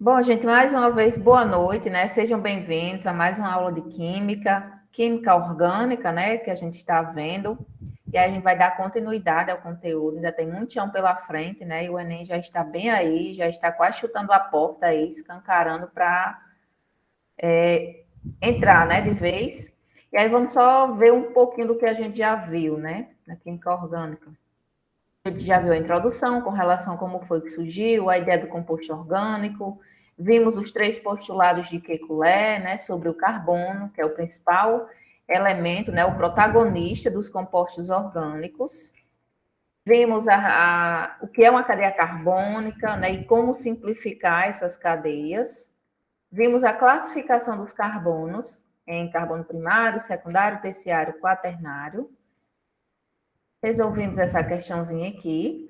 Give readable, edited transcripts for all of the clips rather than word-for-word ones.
Bom, gente, mais uma vez, boa noite, né? Sejam bem-vindos a mais uma aula de química orgânica, né? Que a gente está vendo. E aí a gente vai dar continuidade ao conteúdo, ainda tem muito chão pela frente, né? E o Enem já está bem aí, já está quase chutando a porta aí, escancarando para entrar, né? De vez. E aí vamos só ver um pouquinho do que a gente já viu, né? Na química orgânica. A gente já viu a introdução com relação a como foi que surgiu, a ideia do composto orgânico, vimos os três postulados de Kekulé, né, sobre o carbono, que é o principal elemento, né, o protagonista dos compostos orgânicos. Vimos o que é uma cadeia carbônica, né, e como simplificar essas cadeias. Vimos a classificação dos carbonos em carbono primário, secundário, terciário, quaternário. Resolvemos essa questãozinha aqui.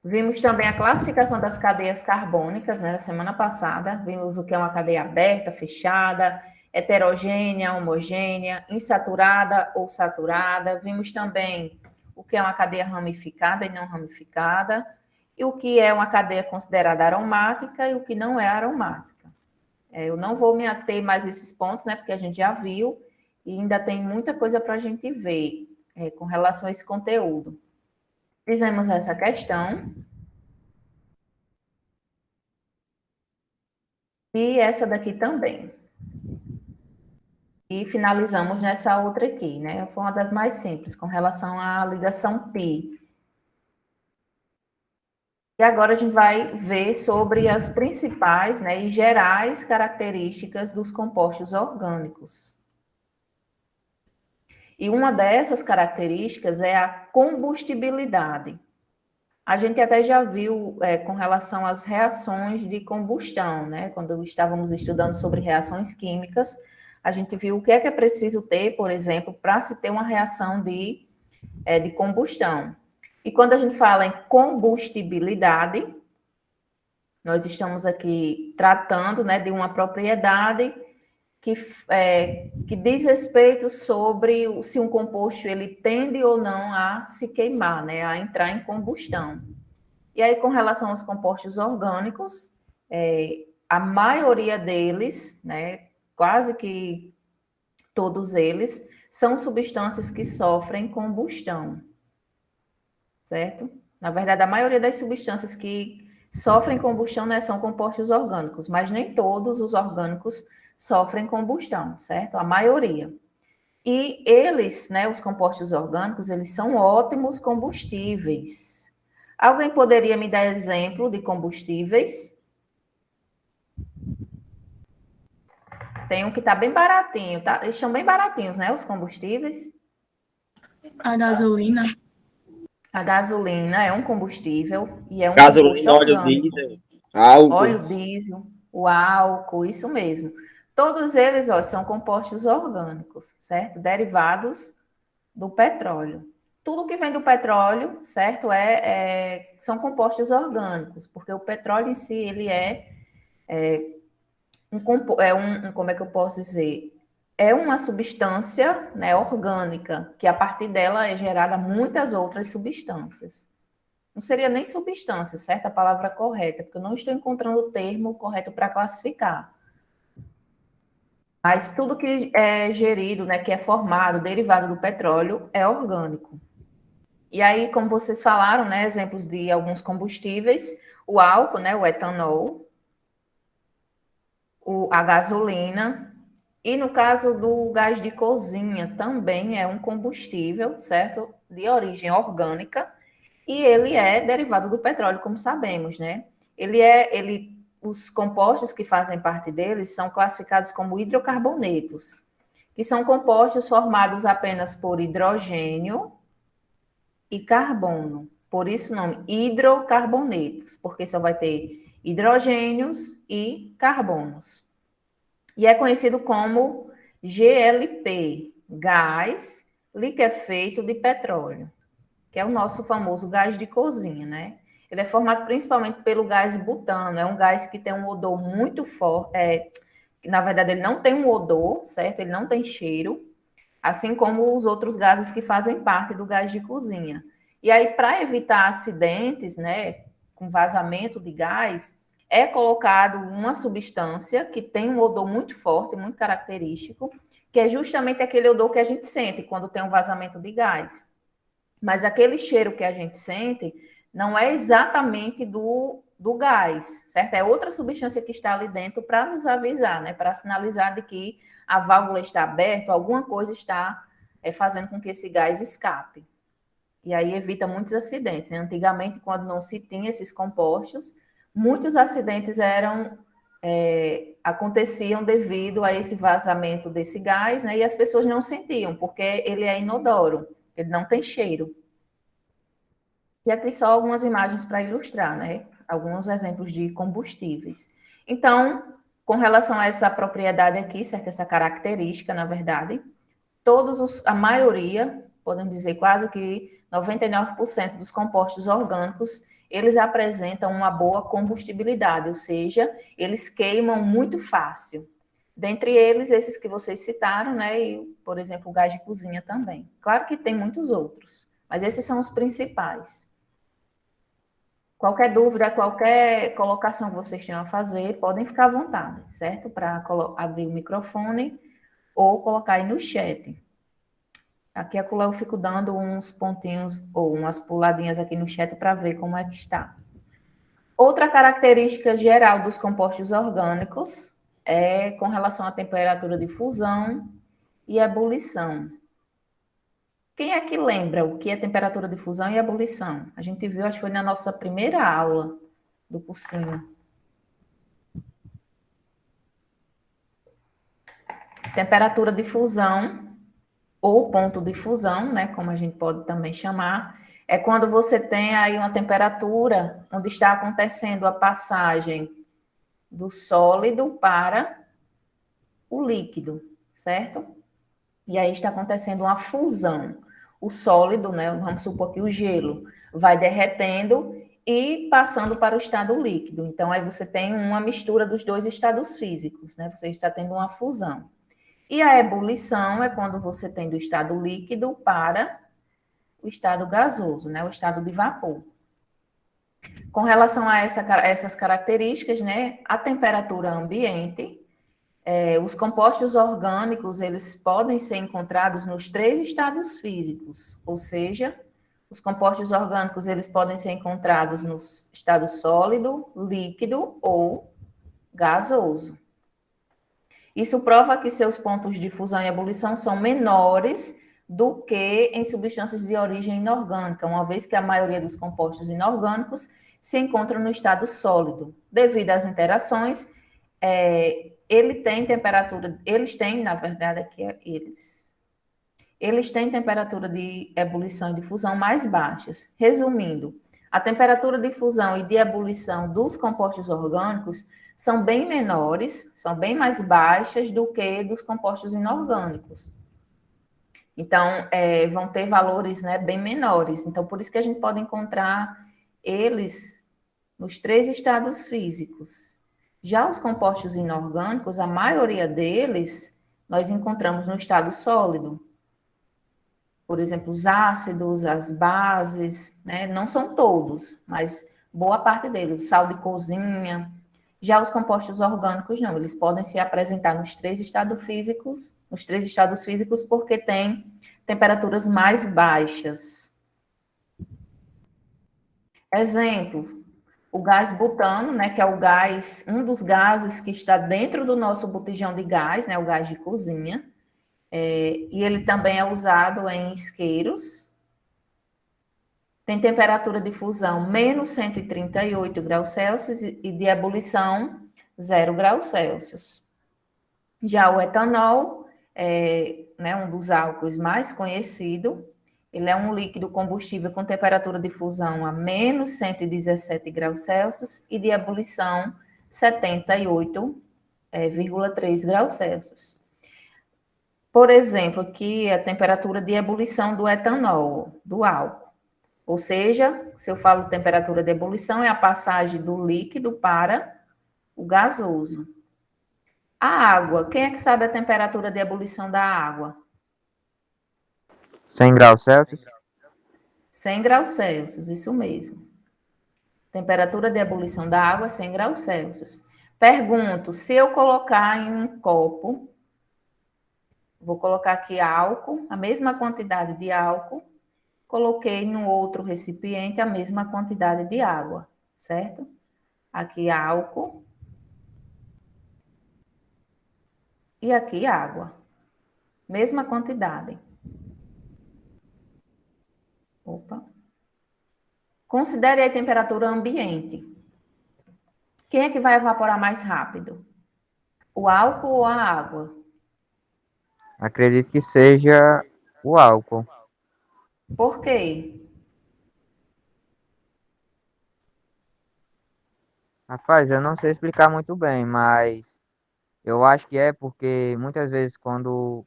Vimos também a classificação das cadeias carbônicas, né, na semana passada. Vimos o que é uma cadeia aberta, fechada, heterogênea, homogênea, insaturada ou saturada. Vimos também o que é uma cadeia ramificada e não ramificada, e o que é uma cadeia considerada aromática e o que não é aromática. Eu não vou me ater mais a esses pontos, né, porque a gente já viu e ainda tem muita coisa para a gente ver com relação a esse conteúdo. Fizemos essa questão. E essa daqui também. E finalizamos nessa outra aqui, né? Foi uma das mais simples, com relação à ligação π. E agora a gente vai ver sobre as principais, né, e gerais características dos compostos orgânicos. E uma dessas características é a combustibilidade. A gente até já viu com relação às reações de combustão, né? Quando estávamos estudando sobre reações químicas, a gente viu o que é preciso ter, por exemplo, para se ter uma reação de combustão. E quando a gente fala em combustibilidade, nós estamos aqui tratando, né, de uma propriedade que diz respeito sobre se um composto ele tende ou não a se queimar, né, a entrar em combustão. E aí, com relação aos compostos orgânicos, a maioria deles, né, quase que todos eles, são substâncias que sofrem combustão, certo? Na verdade, a maioria das substâncias que sofrem combustão, né, são compostos orgânicos, mas nem todos os orgânicos sofrem combustão, certo? A maioria. E eles, né, os compostos orgânicos, eles são ótimos combustíveis. Alguém poderia me dar exemplo de combustíveis? Tem um que está bem baratinho, tá? Eles são bem baratinhos, né, os combustíveis. A gasolina. A gasolina é um combustível e é um Gasolina, composto óleo orgânico. diesel, álcool. Óleo diesel, o álcool, isso mesmo. Todos eles, ó, são compostos orgânicos, certo? Derivados do petróleo. Tudo que vem do petróleo, certo, são compostos orgânicos, porque o petróleo em si, ele como é que eu posso dizer? É uma substância, né, orgânica, que a partir dela é gerada muitas outras substâncias. Não seria nem substância, certo? A palavra correta, porque eu não estou encontrando o termo correto para classificar. Mas tudo que é gerido, né, que é formado, derivado do petróleo, é orgânico. E aí, como vocês falaram, né, exemplos de alguns combustíveis, o álcool, né, o etanol, a gasolina, e no caso do gás de cozinha, também é um combustível, certo? De origem orgânica, e ele é derivado do petróleo, como sabemos, né? Os compostos que fazem parte dele são classificados como hidrocarbonetos, que são compostos formados apenas por hidrogênio e carbono. Por isso o nome hidrocarbonetos, porque só vai ter hidrogênios e carbonos. E é conhecido como GLP, gás liquefeito de petróleo, que é o nosso famoso gás de cozinha, né? Ele é formado principalmente pelo gás butano, é um gás que tem um odor muito forte, na verdade ele não tem um odor, certo? Ele não tem cheiro, assim como os outros gases que fazem parte do gás de cozinha. E aí, para evitar acidentes, né, com vazamento de gás, é colocado uma substância que tem um odor muito forte, muito característico, que é justamente aquele odor que a gente sente quando tem um vazamento de gás. Mas aquele cheiro que a gente sente não é exatamente do gás, certo? É outra substância que está ali dentro para nos avisar, né? Para sinalizar de que a válvula está aberta, alguma coisa está fazendo com que esse gás escape. E aí evita muitos acidentes, né? Antigamente, quando não se tinha esses compostos, muitos acidentes aconteciam devido a esse vazamento desse gás, né? E as pessoas não sentiam, porque ele é inodoro, ele não tem cheiro. E aqui só algumas imagens para ilustrar, né? Alguns exemplos de combustíveis. Então, com relação a essa propriedade aqui, certo? Essa característica, na verdade, a maioria, podemos dizer quase que 99% dos compostos orgânicos, eles apresentam uma boa combustibilidade, ou seja, eles queimam muito fácil. Dentre eles, esses que vocês citaram, né? E, por exemplo, o gás de cozinha também. Claro que tem muitos outros, mas esses são os principais. Qualquer dúvida, qualquer colocação que vocês tenham a fazer, podem ficar à vontade, certo? Para abrir o microfone ou colocar aí no chat. Aqui eu fico dando uns pontinhos ou umas puladinhas aqui no chat para ver como é que está. Outra característica geral dos compostos orgânicos é com relação à temperatura de fusão e ebulição. Quem é que lembra o que é temperatura de fusão e ebulição? A gente viu, acho que foi na nossa primeira aula do cursinho. Temperatura de fusão, ou ponto de fusão, né, como a gente pode também chamar, é quando você tem aí uma temperatura onde está acontecendo a passagem do sólido para o líquido, certo? E aí está acontecendo uma fusão. O sólido, né, vamos supor que o gelo, vai derretendo e passando para o estado líquido. Então, aí você tem uma mistura dos dois estados físicos, né? Você está tendo uma fusão. E a ebulição é quando você tem do estado líquido para o estado gasoso, né? O estado de vapor. Com relação a essas características, né? A temperatura ambiente, os compostos orgânicos, eles podem ser encontrados nos 3 estados físicos, ou seja, os compostos orgânicos, eles podem ser encontrados no estado sólido, líquido ou gasoso. Isso prova que seus pontos de fusão e ebulição são menores do que em substâncias de origem inorgânica, uma vez que a maioria dos compostos inorgânicos se encontram no estado sólido. Devido às interações, eles têm, na verdade, eles têm temperatura de ebulição e de fusão mais baixas. Resumindo, a temperatura de fusão e de ebulição dos compostos orgânicos são bem menores, são bem mais baixas do que dos compostos inorgânicos. Então, vão ter valores, né, bem menores. Então, por isso que a gente pode encontrar eles nos 3 estados físicos. Já os compostos inorgânicos, a maioria deles, nós encontramos no estado sólido. Por exemplo, os ácidos, as bases, né? Não são todos, mas boa parte deles, o sal de cozinha. Já os compostos orgânicos não, eles podem se apresentar nos 3 estados físicos, porque têm temperaturas mais baixas. Exemplo, o gás butano, né, que é um dos gases que está dentro do nosso botijão de gás, né, o gás de cozinha. E ele também é usado em isqueiros. Tem temperatura de fusão menos 138 graus Celsius e de ebulição 0 graus Celsius. Já o etanol né, um dos álcools mais conhecido, ele é um líquido combustível com temperatura de fusão a menos 117 graus Celsius e de ebulição 78,3 graus Celsius. Por exemplo, aqui a temperatura de ebulição do etanol, do álcool. Ou seja, se eu falo temperatura de ebulição, é a passagem do líquido para o gasoso. A água, quem é que sabe a temperatura de ebulição da água? 100 graus Celsius? 100 graus Celsius, isso mesmo. Temperatura de ebulição da água, 100 graus Celsius. Pergunto, se eu colocar em um copo, vou colocar aqui álcool, a mesma quantidade de álcool, coloquei no outro recipiente a mesma quantidade de água, certo? Aqui álcool e aqui água. Mesma quantidade. Opa. Considere a temperatura ambiente. Quem é que vai evaporar mais rápido? O álcool ou a água? Acredito que seja o álcool. Por quê? Rapaz, eu não sei explicar muito bem, mas eu acho que é porque muitas vezes quando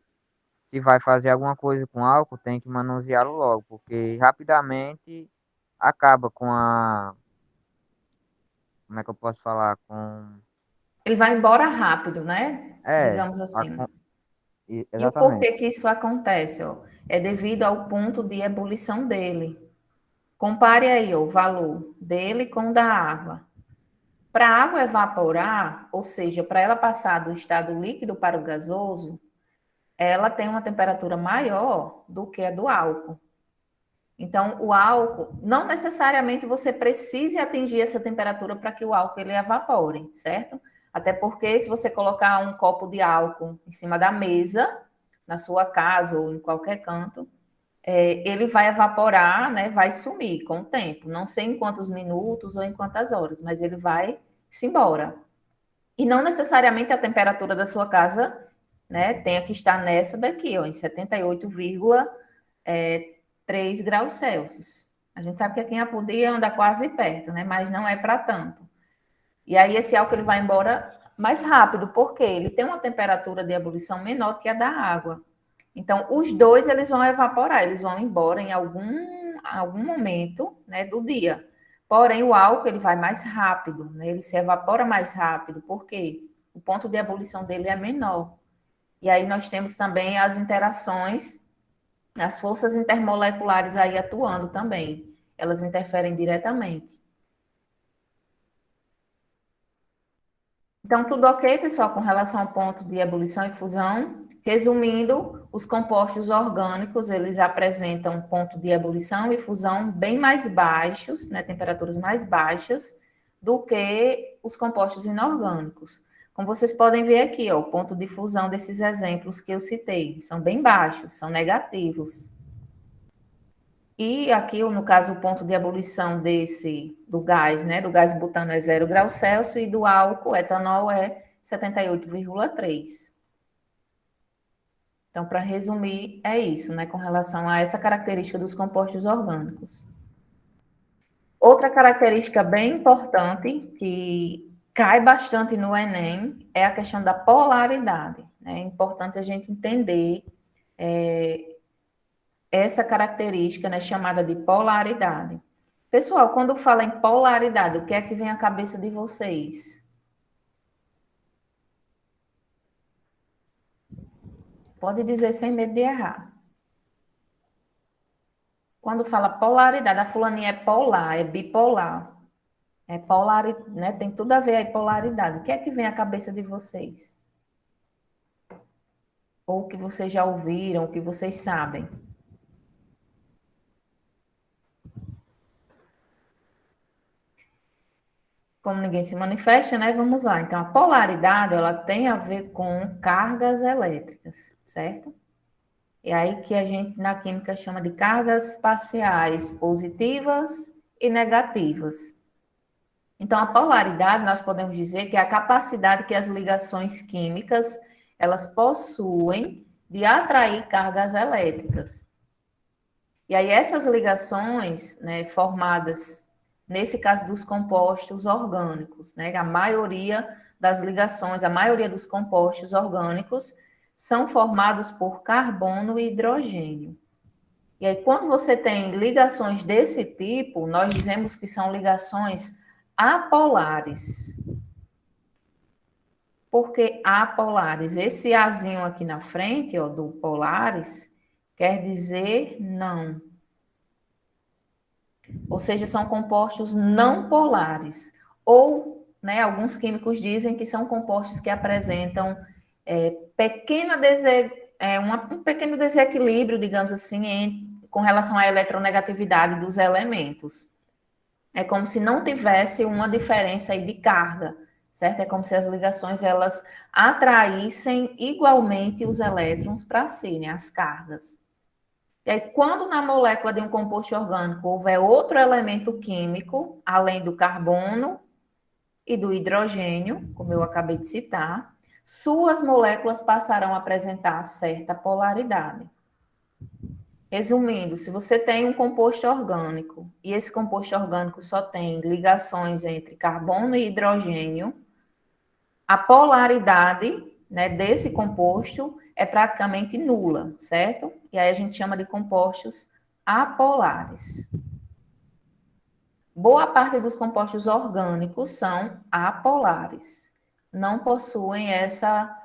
se vai fazer alguma coisa com álcool, tem que manuseá-lo logo, porque rapidamente acaba com a. Como é que eu posso falar? Com. Ele vai embora rápido, né? É, Digamos assim. E o exatamente. porquê que isso acontece? Ó? É devido ao ponto de ebulição dele. Compare aí ó, o valor dele com o da água. Para a água evaporar, ou seja, para ela passar do estado líquido para o gasoso, ela tem uma temperatura maior do que a do álcool. Então, o álcool, não necessariamente você precise atingir essa temperatura para que o álcool ele evapore, certo? Até porque se você colocar um copo de álcool em cima da mesa, na sua casa ou em qualquer canto, ele vai evaporar, né? Vai sumir com o tempo. Não sei em quantos minutos ou em quantas horas, mas ele vai se embora. E não necessariamente a temperatura da sua casa, né, tenha que estar nessa daqui, ó, em 78,3 graus Celsius. A gente sabe que aqui em Apodi anda quase perto, né, mas não é para tanto. E aí esse álcool ele vai embora mais rápido, porque ele tem uma temperatura de ebulição menor do que a da água. Então, os dois eles vão evaporar, eles vão embora em algum momento, né, do dia. Porém, o álcool ele vai mais rápido, né? Ele se evapora mais rápido, porque o ponto de ebulição dele é menor. E aí nós temos também as interações, as forças intermoleculares aí atuando também. Elas interferem diretamente. Então, tudo ok, pessoal, com relação ao ponto de ebulição e fusão. Resumindo, os compostos orgânicos, eles apresentam ponto de ebulição e fusão bem mais baixos, né, temperaturas mais baixas, do que os compostos inorgânicos. Como vocês podem ver aqui, ó, o ponto de fusão desses exemplos que eu citei, são bem baixos, são negativos. E aqui, no caso, o ponto de ebulição do gás, né, do gás butano é 0 graus Celsius e do álcool, etanol, é 78,3. Então, para resumir, é isso, né, com relação a essa característica dos compostos orgânicos. Outra característica bem importante, que cai bastante no Enem, é a questão da polaridade, né? É importante a gente entender essa característica, né, chamada de polaridade. Pessoal, quando fala em polaridade, o que é que vem à cabeça de vocês? Pode dizer sem medo de errar. Quando fala polaridade, a fulaninha é polar, é bipolar. É polar, né? Tem tudo a ver aí polaridade. O que é que vem à cabeça de vocês? Ou que vocês já ouviram, o que vocês sabem? Como ninguém se manifesta, né? Vamos lá. Então, a polaridade, ela tem a ver com cargas elétricas, certo? É aí que a gente, na química, chama de cargas parciais positivas e negativas. Então, a polaridade, nós podemos dizer que é a capacidade que as ligações químicas, elas possuem de atrair cargas elétricas. E aí, essas ligações, né, formadas, nesse caso dos compostos orgânicos, né, a maioria das ligações, a maioria dos compostos orgânicos são formados por carbono e hidrogênio. E aí, quando você tem ligações desse tipo, nós dizemos que são ligações apolares. Por que apolares? Esse azinho aqui na frente, ó, do polares, quer dizer não. ou seja, são compostos não polares, ou, né, alguns químicos dizem que são compostos que apresentam um pequeno desequilíbrio, digamos assim, com relação à eletronegatividade dos elementos. É como se não tivesse uma diferença aí de carga, certo? É como se as ligações elas atraíssem igualmente os elétrons para si, né, as cargas. E aí, quando na molécula de um composto orgânico houver outro elemento químico, além do carbono e do hidrogênio, como eu acabei de citar, suas moléculas passarão a apresentar certa polaridade. Resumindo, se você tem um composto orgânico e esse composto orgânico só tem ligações entre carbono e hidrogênio, a polaridade, né, desse composto é praticamente nula, certo? E aí a gente chama de compostos apolares. Boa parte dos compostos orgânicos são apolares. Não possuem essa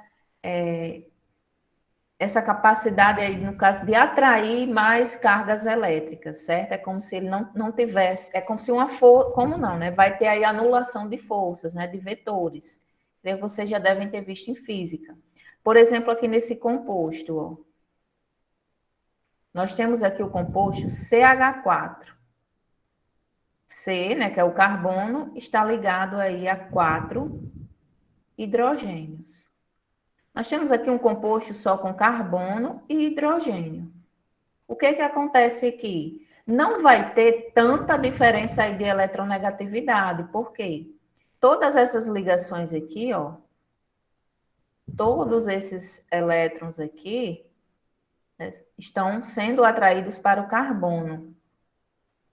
capacidade aí, no caso, de atrair mais cargas elétricas, certo? É como se ele não tivesse, é como se uma força, como não, né? Vai ter aí anulação de forças, né? De vetores. Que vocês já devem ter visto em física. Por exemplo, aqui nesse composto, ó, nós temos aqui o composto CH4. C, né, que é o carbono, está ligado aí a 4 hidrogênios. Nós temos aqui um composto só com carbono e hidrogênio. O que acontece aqui? Não vai ter tanta diferença aí de eletronegatividade. Por quê? Todas essas ligações aqui, ó, todos esses elétrons aqui, né, estão sendo atraídos para o carbono.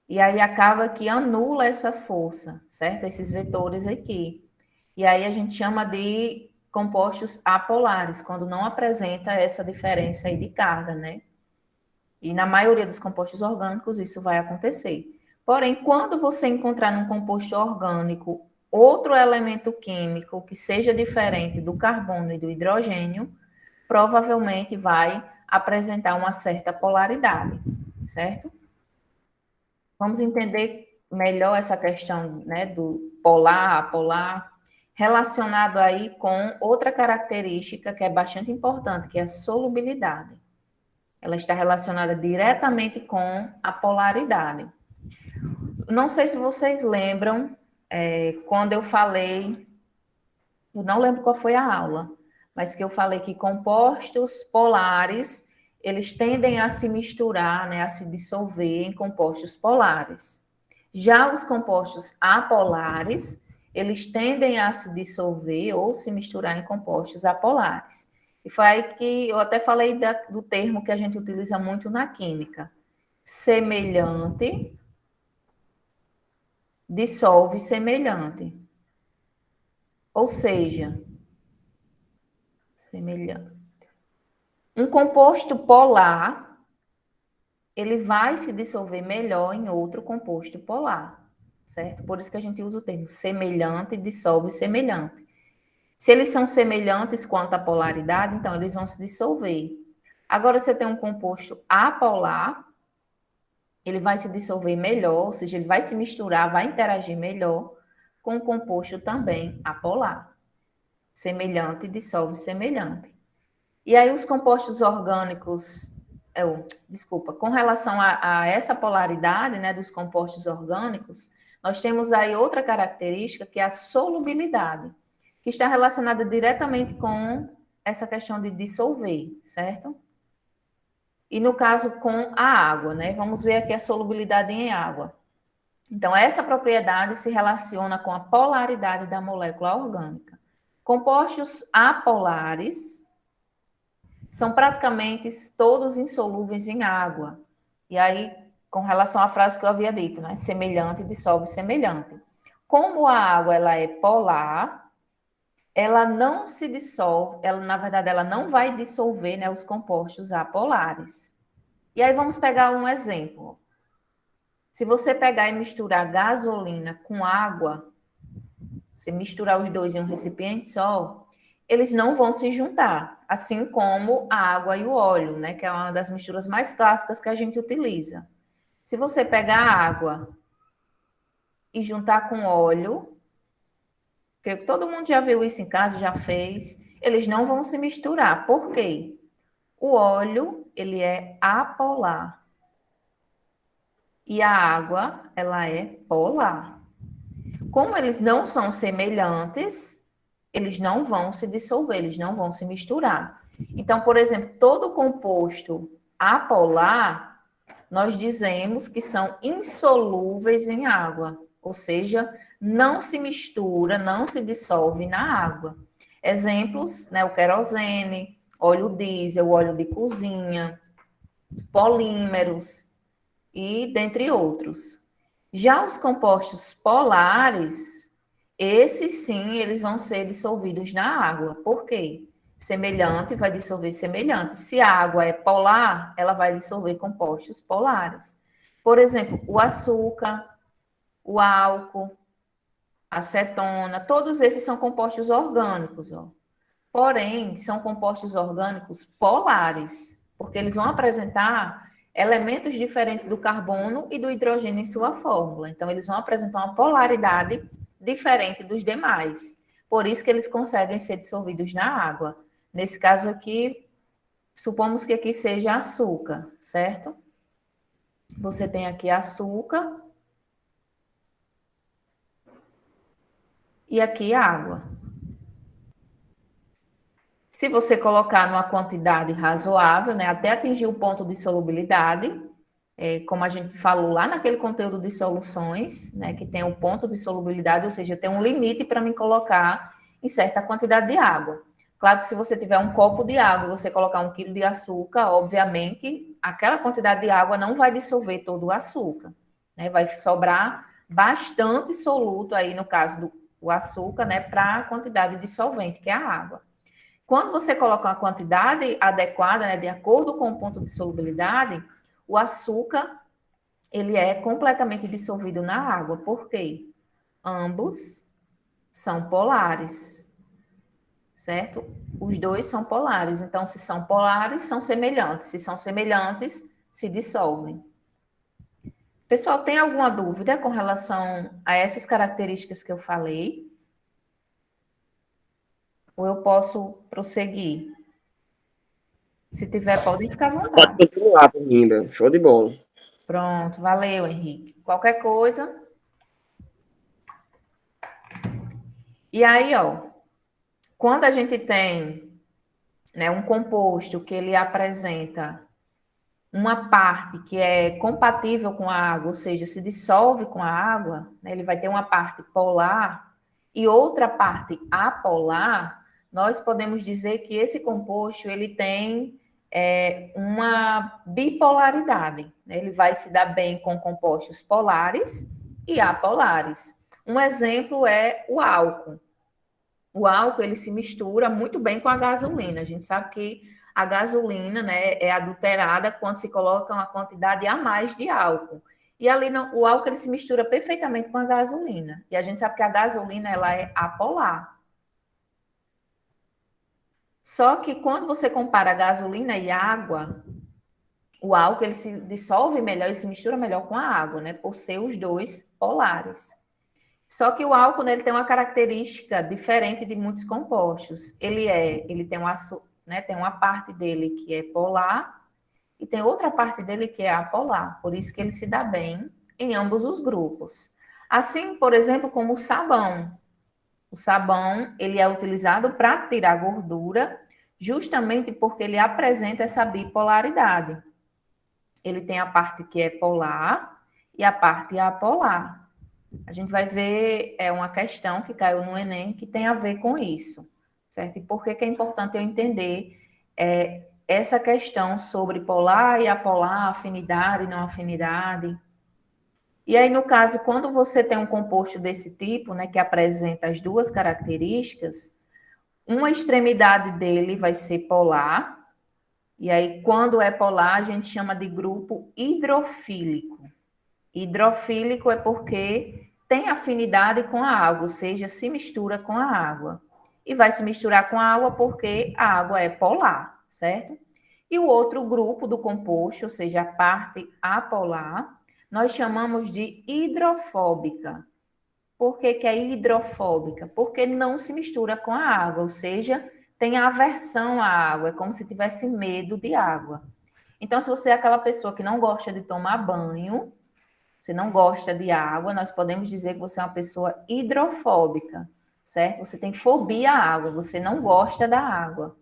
E aí acaba que anula essa força, certo? Esses vetores aqui. E aí a gente chama de compostos apolares, quando não apresenta essa diferença aí de carga, né? E na maioria dos compostos orgânicos isso vai acontecer. Porém, quando você encontrar num composto orgânico outro elemento químico que seja diferente do carbono e do hidrogênio, provavelmente vai apresentar uma certa polaridade, certo? Vamos entender melhor essa questão, né, do polar, apolar, relacionado aí com outra característica que é bastante importante, que é a solubilidade. Ela está relacionada diretamente com a polaridade. Não sei se vocês lembram, quando eu falei, eu não lembro qual foi a aula, mas que eu falei que compostos polares, eles tendem a se misturar, né, a se dissolver em compostos polares. Já os compostos apolares, eles tendem a se dissolver ou se misturar em compostos apolares. E foi aí que eu até falei do termo que a gente utiliza muito na química. Semelhante dissolve semelhante. Ou seja, semelhante. Um composto polar, ele vai se dissolver melhor em outro composto polar, certo? Por isso que a gente usa o termo semelhante, dissolve semelhante. Se eles são semelhantes quanto à polaridade, então eles vão se dissolver. Agora, se você tem um composto apolar, ele vai se dissolver melhor, ou seja, ele vai se misturar, vai interagir melhor com o composto também apolar. Semelhante dissolve semelhante. E aí os compostos orgânicos, com relação a essa polaridade, né, dos compostos orgânicos, nós temos aí outra característica que é a solubilidade, que está relacionada diretamente com essa questão de dissolver, certo? E no caso com a água, né? Vamos ver aqui a solubilidade em água. Então, essa propriedade se relaciona com a polaridade da molécula orgânica. Compostos apolares são praticamente todos insolúveis em água. E aí, com relação à frase que eu havia dito, né? Semelhante dissolve semelhante. Como a água ela é polar, ela não se dissolve, na verdade, ela não vai dissolver, né, os compostos apolares. E aí vamos pegar um exemplo. Se você pegar e misturar gasolina com água, você misturar os dois em um recipiente só, eles não vão se juntar, assim como a água e o óleo, né, que é uma das misturas mais clássicas que a gente utiliza. Se você pegar a água e juntar com óleo, creio que todo mundo já viu isso em casa, já fez, eles não vão se misturar. Por quê? O óleo, ele é apolar. E a água, ela é polar. Como eles não são semelhantes, eles não vão se dissolver, eles não vão se misturar. Então, por exemplo, todo composto apolar, nós dizemos que são insolúveis em água, ou seja, não se mistura, não se dissolve na água. Exemplos, né, o querosene, óleo diesel, óleo de cozinha, polímeros e dentre outros. Já os compostos polares, esses sim, eles vão ser dissolvidos na água. Por quê? Semelhante vai dissolver semelhante. Se a água é polar, ela vai dissolver compostos polares. Por exemplo, o açúcar, o álcool, a acetona, todos esses são compostos orgânicos, ó. Porém, são compostos orgânicos polares, porque eles vão apresentar elementos diferentes do carbono e do hidrogênio em sua fórmula. Então, eles vão apresentar uma polaridade diferente dos demais. Por isso que eles conseguem ser dissolvidos na água. Nesse caso aqui, supomos que aqui seja açúcar, certo? Você tem aqui açúcar e aqui água. Se você colocar numa quantidade razoável, né, até atingir o ponto de solubilidade, como a gente falou lá naquele conteúdo de soluções, né, que tem o ponto de solubilidade, ou seja, tem um limite para me colocar em certa quantidade de água. Claro que se você tiver um copo de água e você colocar 1 quilo de açúcar, obviamente, aquela quantidade de água não vai dissolver todo o açúcar, né, vai sobrar bastante soluto aí, no caso do açúcar, né, para a quantidade de solvente, que é a água. Quando você coloca uma quantidade adequada, né, de acordo com o ponto de solubilidade, o açúcar, ele é completamente dissolvido na água. Por quê? Ambos são polares, certo? Os dois são polares. Então, se são polares, são semelhantes. Se são semelhantes, se dissolvem. Pessoal, tem alguma dúvida com relação a essas características que eu falei? Ou eu posso prosseguir? Se tiver, podem ficar à Pode vontade. continuar, linda. Show de bola. Pronto, valeu, Henrique. Qualquer coisa. E aí, ó, quando a gente tem, né, um composto que ele apresenta uma parte que é compatível com a água, ou seja, se dissolve com a água, né, ele vai ter uma parte polar e outra parte apolar, nós podemos dizer que esse composto ele tem uma bipolaridade, né? Ele vai se dar bem com compostos polares e apolares. Um exemplo é o álcool. O álcool ele se mistura muito bem com a gasolina. A gente sabe que a gasolina, né, é adulterada quando se coloca uma quantidade a mais de álcool. E ali o álcool ele se mistura perfeitamente com a gasolina. E a gente sabe que a gasolina ela é apolar. Só que quando você compara a gasolina e água, o álcool ele se dissolve melhor, ele se mistura melhor com a água, né? Por ser os dois polares. Só que o álcool né, ele tem uma característica diferente de muitos compostos. Ele tem né, tem uma parte dele que é polar e tem outra parte dele que é apolar. Por isso que ele se dá bem em ambos os grupos. Assim, por exemplo, como o sabão. O sabão, ele é utilizado para tirar gordura, justamente porque ele apresenta essa bipolaridade. Ele tem a parte que é polar e a parte apolar. A gente vai ver uma questão que caiu no Enem que tem a ver com isso, certo? E por que é importante eu entender essa questão sobre polar e apolar, afinidade e não afinidade. E aí, no caso, quando você tem um composto desse tipo, né, que apresenta as duas características, uma extremidade dele vai ser polar, e aí, quando é polar, a gente chama de grupo hidrofílico. Hidrofílico é porque tem afinidade com a água, ou seja, se mistura com a água. E vai se misturar com a água porque a água é polar, certo? E o outro grupo do composto, ou seja, a parte apolar, nós chamamos de hidrofóbica. Por que que é hidrofóbica? Porque não se mistura com a água, ou seja, tem aversão à água, é como se tivesse medo de água. Então, se você é aquela pessoa que não gosta de tomar banho, você não gosta de água, nós podemos dizer que você é uma pessoa hidrofóbica, certo? Você tem fobia à água, você não gosta da água.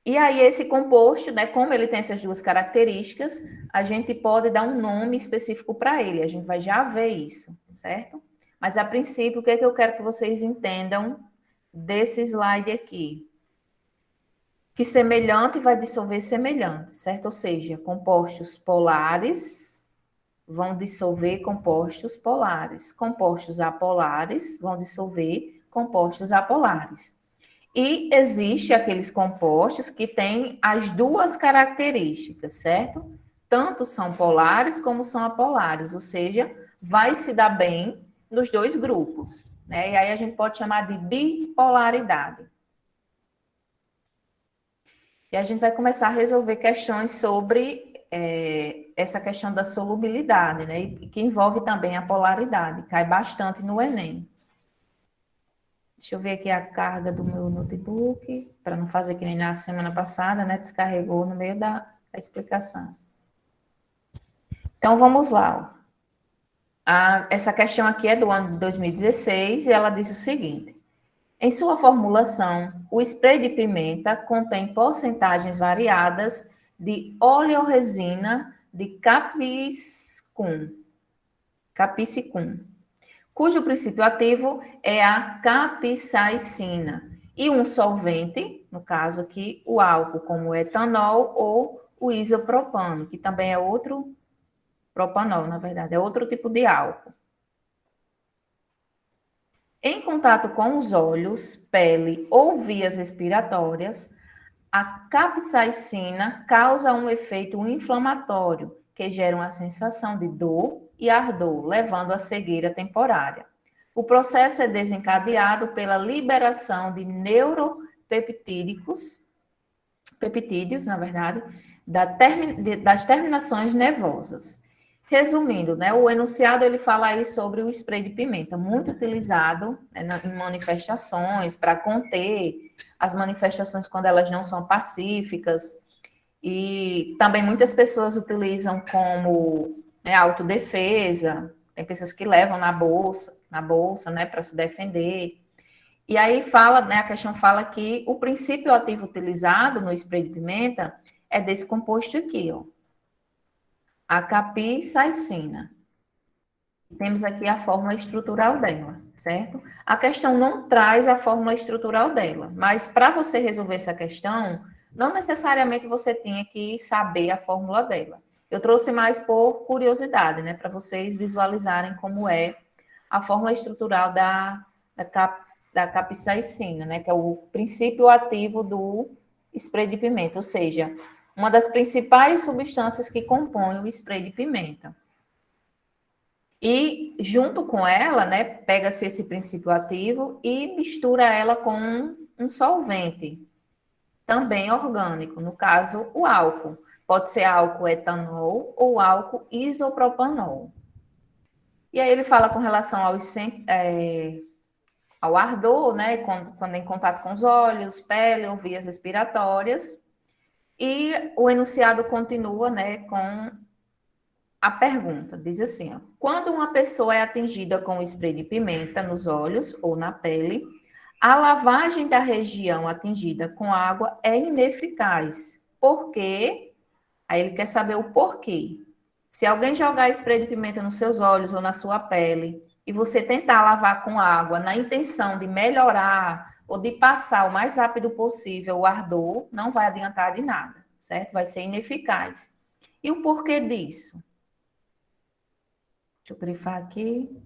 E aí, esse composto, né, como ele tem essas duas características, a gente pode dar um nome específico para ele, a gente vai já ver isso, certo? Mas, a princípio, o que é que eu quero que vocês entendam desse slide aqui? Que semelhante vai dissolver semelhante, certo? Ou seja, compostos polares vão dissolver compostos polares. Compostos apolares vão dissolver compostos apolares. E existe aqueles compostos que têm as duas características, certo? Tanto são polares como são apolares, ou seja, vai se dar bem nos dois grupos, né? E aí a gente pode chamar de bipolaridade. E a gente vai começar a resolver questões sobre essa questão da solubilidade, né? E que envolve também a polaridade, cai bastante no Enem. Deixa eu ver aqui a carga do meu notebook, para não fazer que nem na semana passada, né? Descarregou no meio da explicação. Então, vamos lá. Essa questão aqui é do ano de 2016 e ela diz o seguinte: em sua formulação, o spray de pimenta contém porcentagens variadas de oleoresina de capsicum, cujo princípio ativo é a capsaicina, e um solvente, no caso aqui, o álcool, como o etanol ou o isopropano, que também é outro propanol, na verdade, é outro tipo de álcool. Em contato com os olhos, pele ou vias respiratórias, a capsaicina causa um efeito inflamatório, que gera uma sensação de dor e ardor, levando à cegueira temporária. O processo é desencadeado pela liberação de peptídeos, na verdade, das terminações nervosas. Resumindo, né, o enunciado ele fala aí sobre o spray de pimenta, muito utilizado, né, em manifestações, para conter as manifestações quando elas não são pacíficas, e também muitas pessoas utilizam como, né, autodefesa, tem pessoas que levam na bolsa, né, para se defender. E aí fala, né, a questão fala que o princípio ativo utilizado no spray de pimenta é desse composto aqui, ó, a capsaicina. Temos aqui a fórmula estrutural dela, certo? A questão não traz a fórmula estrutural dela, mas para você resolver essa questão, não necessariamente você tinha que saber a fórmula dela. Eu trouxe mais por curiosidade, né, para vocês visualizarem como é a fórmula estrutural da capsaicina, né, que é o princípio ativo do spray de pimenta, ou seja, uma das principais substâncias que compõem o spray de pimenta. E junto com ela, né, pega-se esse princípio ativo e mistura ela com um solvente, também orgânico, no caso, o álcool. Pode ser álcool etanol ou álcool isopropanol. E aí ele fala com relação ao ardor, né, quando em contato com os olhos, pele ou vias respiratórias. E o enunciado continua, né, com a pergunta, diz assim, ó, quando uma pessoa é atingida com spray de pimenta nos olhos ou na pele, a lavagem da região atingida com água é ineficaz. Por quê? Aí ele quer saber o porquê. Se alguém jogar spray de pimenta nos seus olhos ou na sua pele e você tentar lavar com água na intenção de melhorar ou de passar o mais rápido possível o ardor, não vai adiantar de nada, certo? Vai ser ineficaz. E o porquê disso? Deixa eu grifar aqui.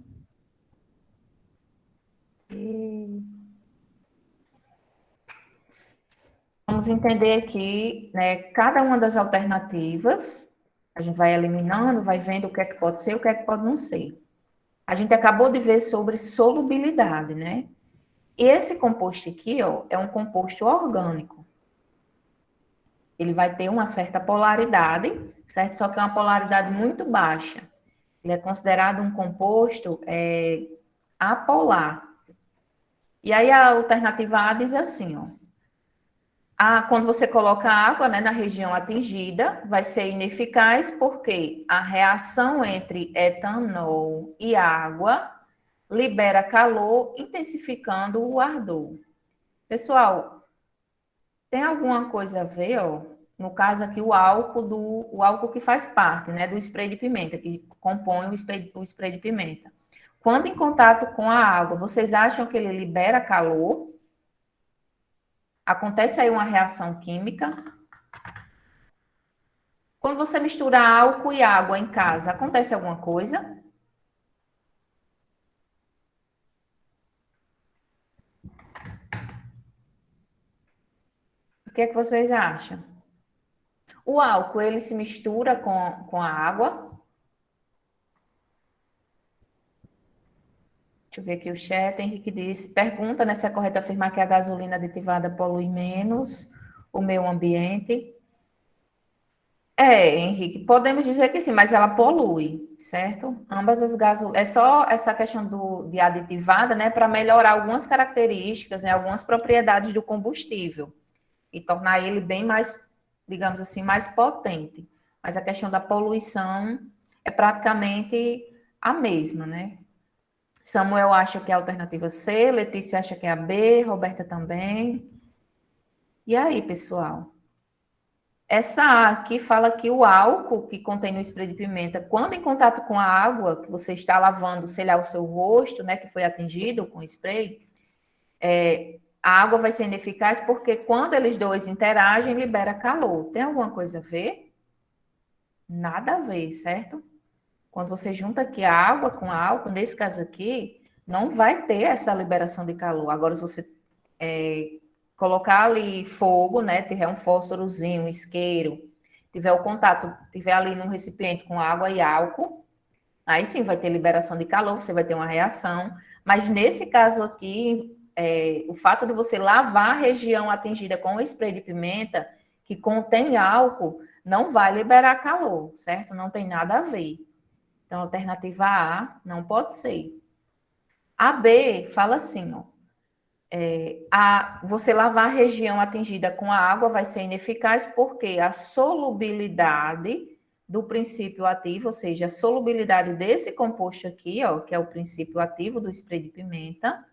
Vamos entender aqui, né, cada uma das alternativas. A gente vai eliminando, vai vendo o que é que pode ser, o que é que pode não ser. A gente acabou de ver sobre solubilidade, né? E esse composto aqui, ó, é um composto orgânico. Ele vai ter uma certa polaridade, certo? Só que é uma polaridade muito baixa. Ele é considerado um composto apolar. E aí a alternativa A diz assim, ó. Quando você coloca água, né, na região atingida, vai ser ineficaz porque a reação entre etanol e água libera calor, intensificando o ardor. Pessoal, tem alguma coisa a ver, ó? No caso aqui, o álcool que faz parte, né, do spray de pimenta, que compõe o spray de pimenta. Quando em contato com a água, vocês acham que ele libera calor? Acontece aí uma reação química. Quando você mistura álcool e água em casa, acontece alguma coisa? O que é que vocês acham? O álcool, ele se mistura com a água? Deixa eu ver aqui o chat. Henrique diz, pergunta, né, se é correto afirmar que a gasolina aditivada polui menos o meio ambiente. Henrique, podemos dizer que sim, mas ela polui, certo? Ambas as gasolinas. É só essa questão de aditivada, né, para melhorar algumas características, né, algumas propriedades do combustível e tornar ele bem mais, digamos assim, mais potente. Mas a questão da poluição é praticamente a mesma, né? Samuel acha que é a alternativa C, Letícia acha que é a B, Roberta também. E aí, pessoal? Essa A aqui fala que o álcool que contém no spray de pimenta, quando em contato com a água, que você está lavando, sei lá, o seu rosto, né, que foi atingido com o spray, a água vai ser ineficaz porque quando eles dois interagem, libera calor. Tem alguma coisa a ver? Nada a ver, certo? Quando você junta aqui a água com álcool, nesse caso aqui, não vai ter essa liberação de calor. Agora, se você colocar ali fogo, né, tiver um fósforozinho, um isqueiro, tiver o contato, tiver ali num recipiente com água e álcool, aí sim vai ter liberação de calor, você vai ter uma reação. Mas nesse caso aqui, o fato de você lavar a região atingida com o spray de pimenta, que contém álcool, não vai liberar calor, certo? Não tem nada a ver. Então, a alternativa A não pode ser. A B fala assim, ó. Você lavar a região atingida com a água vai ser ineficaz porque a solubilidade do princípio ativo, ou seja, a solubilidade desse composto aqui, ó, que é o princípio ativo do spray de pimenta,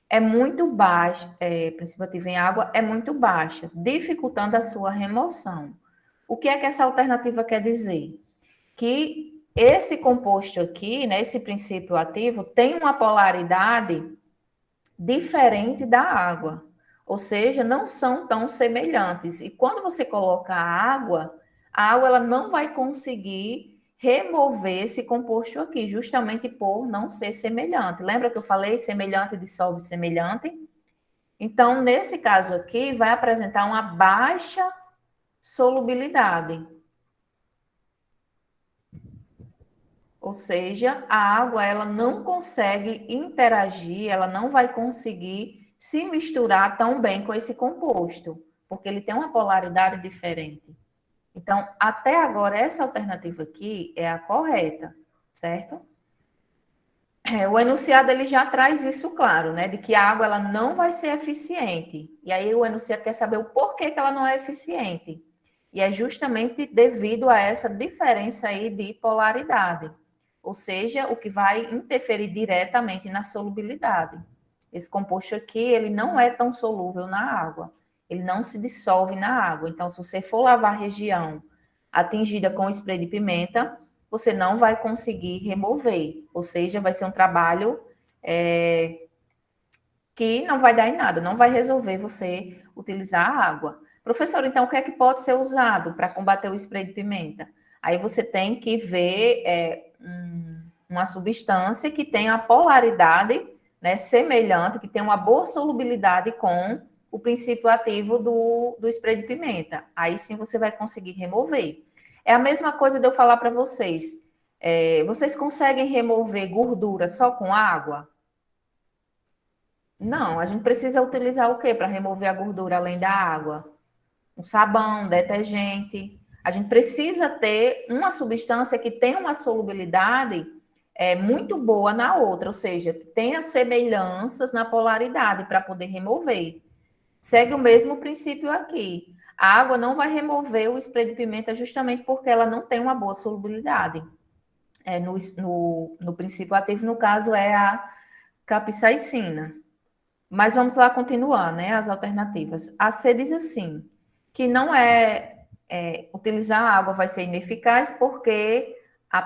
é muito baixa, princípio ativo em água é muito baixa, dificultando a sua remoção. O que é que essa alternativa quer dizer? Que esse composto aqui, né, esse princípio ativo, tem uma polaridade diferente da água, ou seja, não são tão semelhantes. E quando você coloca a água ela não vai conseguir remover esse composto aqui, justamente por não ser semelhante. Lembra que eu falei semelhante dissolve semelhante? Então, nesse caso aqui, vai apresentar uma baixa solubilidade. Ou seja, a água ela não consegue interagir, ela não vai conseguir se misturar tão bem com esse composto, porque ele tem uma polaridade diferente. Então, até agora, essa alternativa aqui é a correta, certo? O enunciado ele já traz isso claro, né? De que a água ela não vai ser eficiente. E aí o enunciado quer saber o porquê que ela não é eficiente. E é justamente devido a essa diferença aí de polaridade. Ou seja, o que vai interferir diretamente na solubilidade. Esse composto aqui, ele não é tão solúvel na água. Ele não se dissolve na água. Então, se você for lavar a região atingida com spray de pimenta, você não vai conseguir remover. Ou seja, vai ser um trabalho que não vai dar em nada, não vai resolver você utilizar a água. Professor, então o que é que pode ser usado para combater o spray de pimenta? Aí você tem que ver uma substância que tenha a polaridade, né, semelhante, que tenha uma boa solubilidade com o princípio ativo do spray de pimenta. Aí sim você vai conseguir remover. É a mesma coisa de eu falar para vocês. Vocês conseguem remover gordura só com água? Não, a gente precisa utilizar o quê para remover a gordura além da água? Um sabão, detergente. A gente precisa ter uma substância que tenha uma solubilidade muito boa na outra, ou seja, que tenha semelhanças na polaridade para poder remover. Segue o mesmo princípio aqui. A água não vai remover o spray de pimenta justamente porque ela não tem uma boa solubilidade. No princípio ativo, no caso, é a capsaicina. Mas vamos lá continuar, né? As alternativas. A C diz assim, que não utilizar a água vai ser ineficaz porque a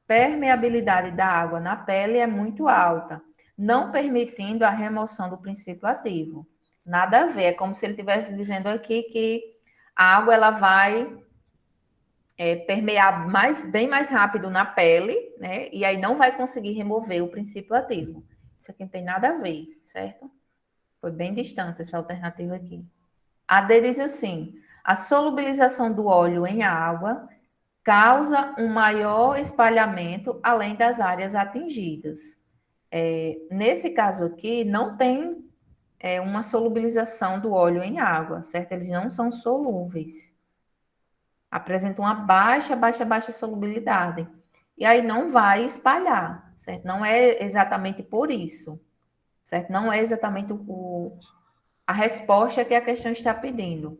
permeabilidade da água na pele é muito alta, não permitindo a remoção do princípio ativo. Nada a ver, é como se ele estivesse dizendo aqui que a água ela vai permear bem mais rápido na pele, né? E aí não vai conseguir remover o princípio ativo. Isso aqui não tem nada a ver, certo? Foi bem distante essa alternativa aqui. A D diz assim: a solubilização do óleo em água causa um maior espalhamento além das áreas atingidas. Nesse caso aqui, não tem uma solubilização do óleo em água, certo? Eles não são solúveis. Apresentam uma baixa solubilidade. E aí não vai espalhar, certo? Não é exatamente por isso, certo? Não é exatamente a resposta que a questão está pedindo.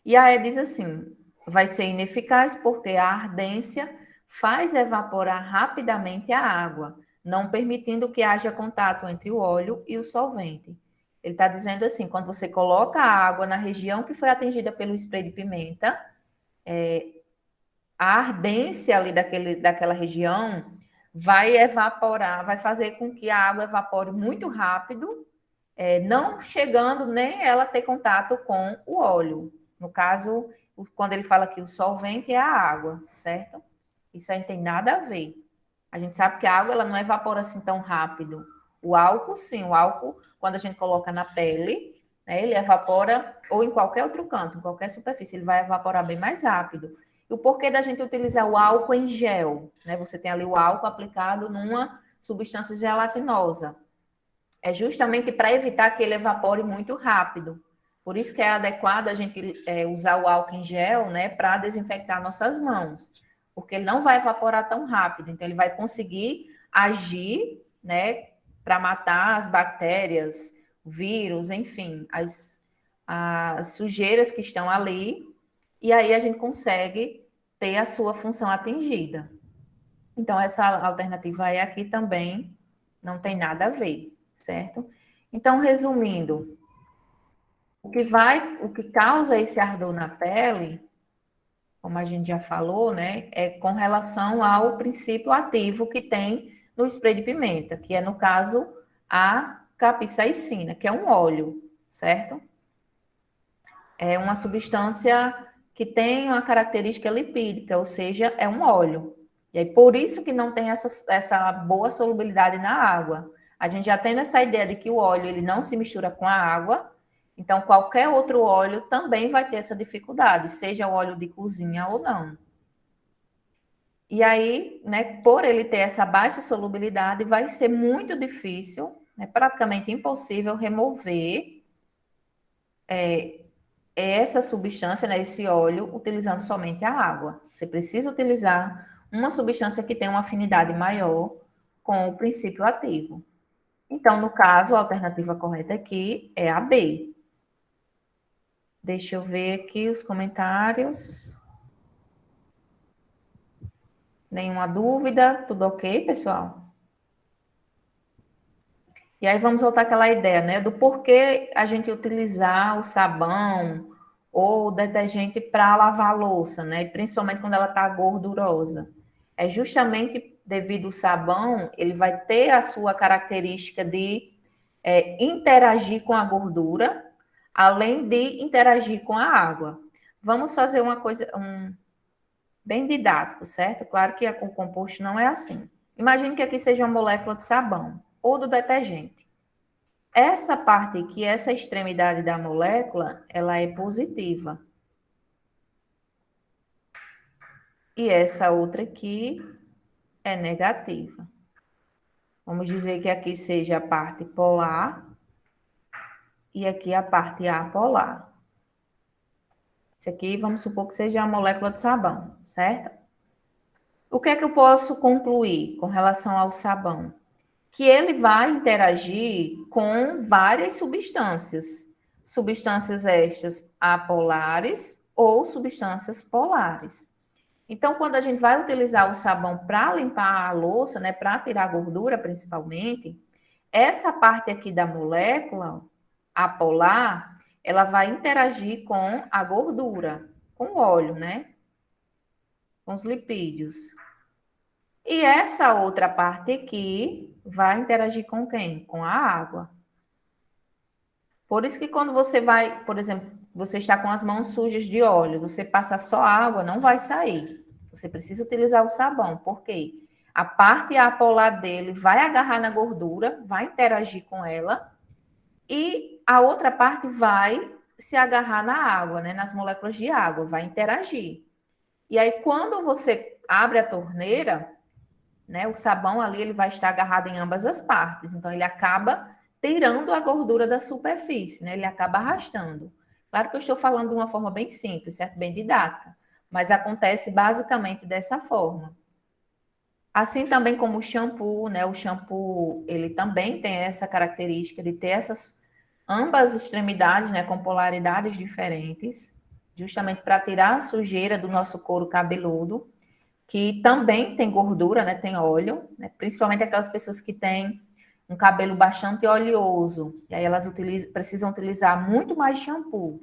E aí diz assim, vai ser ineficaz porque a ardência faz evaporar rapidamente a água, não permitindo que haja contato entre o óleo e o solvente. Ele está dizendo assim, quando você coloca a água na região que foi atingida pelo spray de pimenta, a ardência ali daquela região vai evaporar, vai fazer com que a água evapore muito rápido, não chegando nem ela ter contato com o óleo. No caso, quando ele fala que o solvente é a água, certo? Isso aí não tem nada a ver. A gente sabe que a água ela não evapora assim tão rápido. O álcool, sim, o álcool, quando a gente coloca na pele, né, ele evapora, ou em qualquer outro canto, em qualquer superfície, ele vai evaporar bem mais rápido. E o porquê da gente utilizar o álcool em gel? Né? Você tem ali o álcool aplicado numa substância gelatinosa. É justamente para evitar que ele evapore muito rápido. Por isso que é adequado a gente usar o álcool em gel, né, para desinfectar nossas mãos, porque ele não vai evaporar tão rápido, então ele vai conseguir agir, né, para matar as bactérias, vírus, enfim, as sujeiras que estão ali, e aí a gente consegue ter a sua função atingida. Então, essa alternativa aí aqui também não tem nada a ver, certo? Então, resumindo, o que causa esse ardor na pele, como a gente já falou, né, é com relação ao princípio ativo que tem no spray de pimenta, que é, no caso, a capsaicina, que é um óleo, certo? É uma substância que tem uma característica lipídica, ou seja, é um óleo. E aí, por isso que não tem essa boa solubilidade na água. A gente já tem essa ideia de que o óleo ele não se mistura com a água, então qualquer outro óleo também vai ter essa dificuldade, seja o óleo de cozinha ou não. E aí, né, por ele ter essa baixa solubilidade, vai ser muito difícil, né, praticamente impossível remover essa substância, né, esse óleo, utilizando somente a água. Você precisa utilizar uma substância que tenha uma afinidade maior com o princípio ativo. Então, no caso, a alternativa correta aqui é a B. Deixa eu ver aqui os comentários. Nenhuma dúvida? Tudo ok, pessoal? E aí vamos voltar àquela ideia, né, do porquê a gente utilizar o sabão ou o detergente para lavar a louça, né, principalmente quando ela está gordurosa. É justamente devido ao sabão, ele vai ter a sua característica de interagir com a gordura, além de interagir com a água. Vamos fazer uma coisa bem didático, certo? Claro que o composto não é assim. Imagine que aqui seja uma molécula de sabão ou do detergente. Essa parte aqui, essa extremidade da molécula, ela é positiva. E essa outra aqui é negativa. Vamos dizer que aqui seja a parte polar e aqui a parte apolar. Isso aqui, vamos supor que seja a molécula de sabão, certo? O que é que eu posso concluir com relação ao sabão? Que ele vai interagir com várias substâncias. Substâncias estas apolares ou substâncias polares. Então, quando a gente vai utilizar o sabão para limpar a louça, né, para tirar a gordura principalmente, essa parte aqui da molécula, a polar, ela vai interagir com a gordura, com o óleo, né? Com os lipídios. E essa outra parte aqui vai interagir com quem? Com a água. Por isso que quando você vai, por exemplo, você está com as mãos sujas de óleo, você passa só água, não vai sair. Você precisa utilizar o sabão. Por quê? A parte apolar dele vai agarrar na gordura, vai interagir com ela, e a outra parte vai se agarrar na água, né, nas moléculas de água, vai interagir. E aí, quando você abre a torneira, né, o sabão ali ele vai estar agarrado em ambas as partes. Então, ele acaba tirando a gordura da superfície, né? Ele acaba arrastando. Claro que eu estou falando de uma forma bem simples, certo? Bem didática, mas acontece basicamente dessa forma. Assim também como o shampoo, né? O shampoo, ele também tem essa característica de ter essas ambas extremidades, né, com polaridades diferentes, justamente para tirar a sujeira do nosso couro cabeludo, que também tem gordura, né, tem óleo, né, principalmente aquelas pessoas que têm um cabelo bastante oleoso, e aí elas precisam utilizar muito mais shampoo,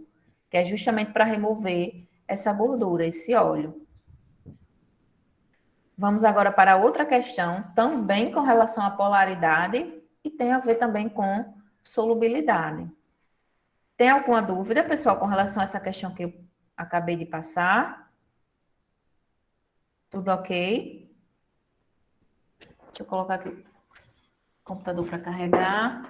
que é justamente para remover essa gordura, esse óleo. Vamos agora para outra questão, também com relação à polaridade, e tem a ver também com solubilidade. Tem alguma dúvida, pessoal, com relação a essa questão que eu acabei de passar? Tudo ok? Deixa eu colocar aqui o computador para carregar.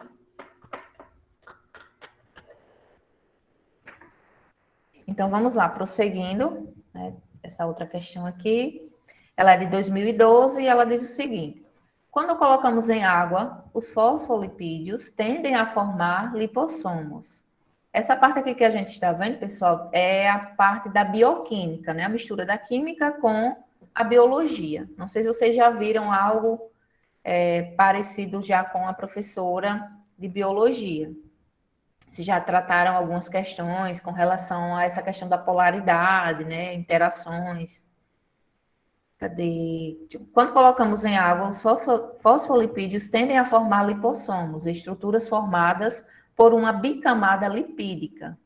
Então, vamos lá, prosseguindo, né, essa outra questão aqui. Ela é de 2012 e ela diz o seguinte: quando colocamos em água, os fosfolipídios tendem a formar lipossomos. Essa parte aqui que a gente está vendo, pessoal, é a parte da bioquímica, né? A mistura da química com a biologia. Não sei se vocês já viram algo parecido já com a professora de biologia. Se já trataram algumas questões com relação a essa questão da polaridade, né? Interações. Cadê? Quando colocamos em água, os fosfolipídios tendem a formar lipossomos, estruturas formadas por uma bicamada lipídica,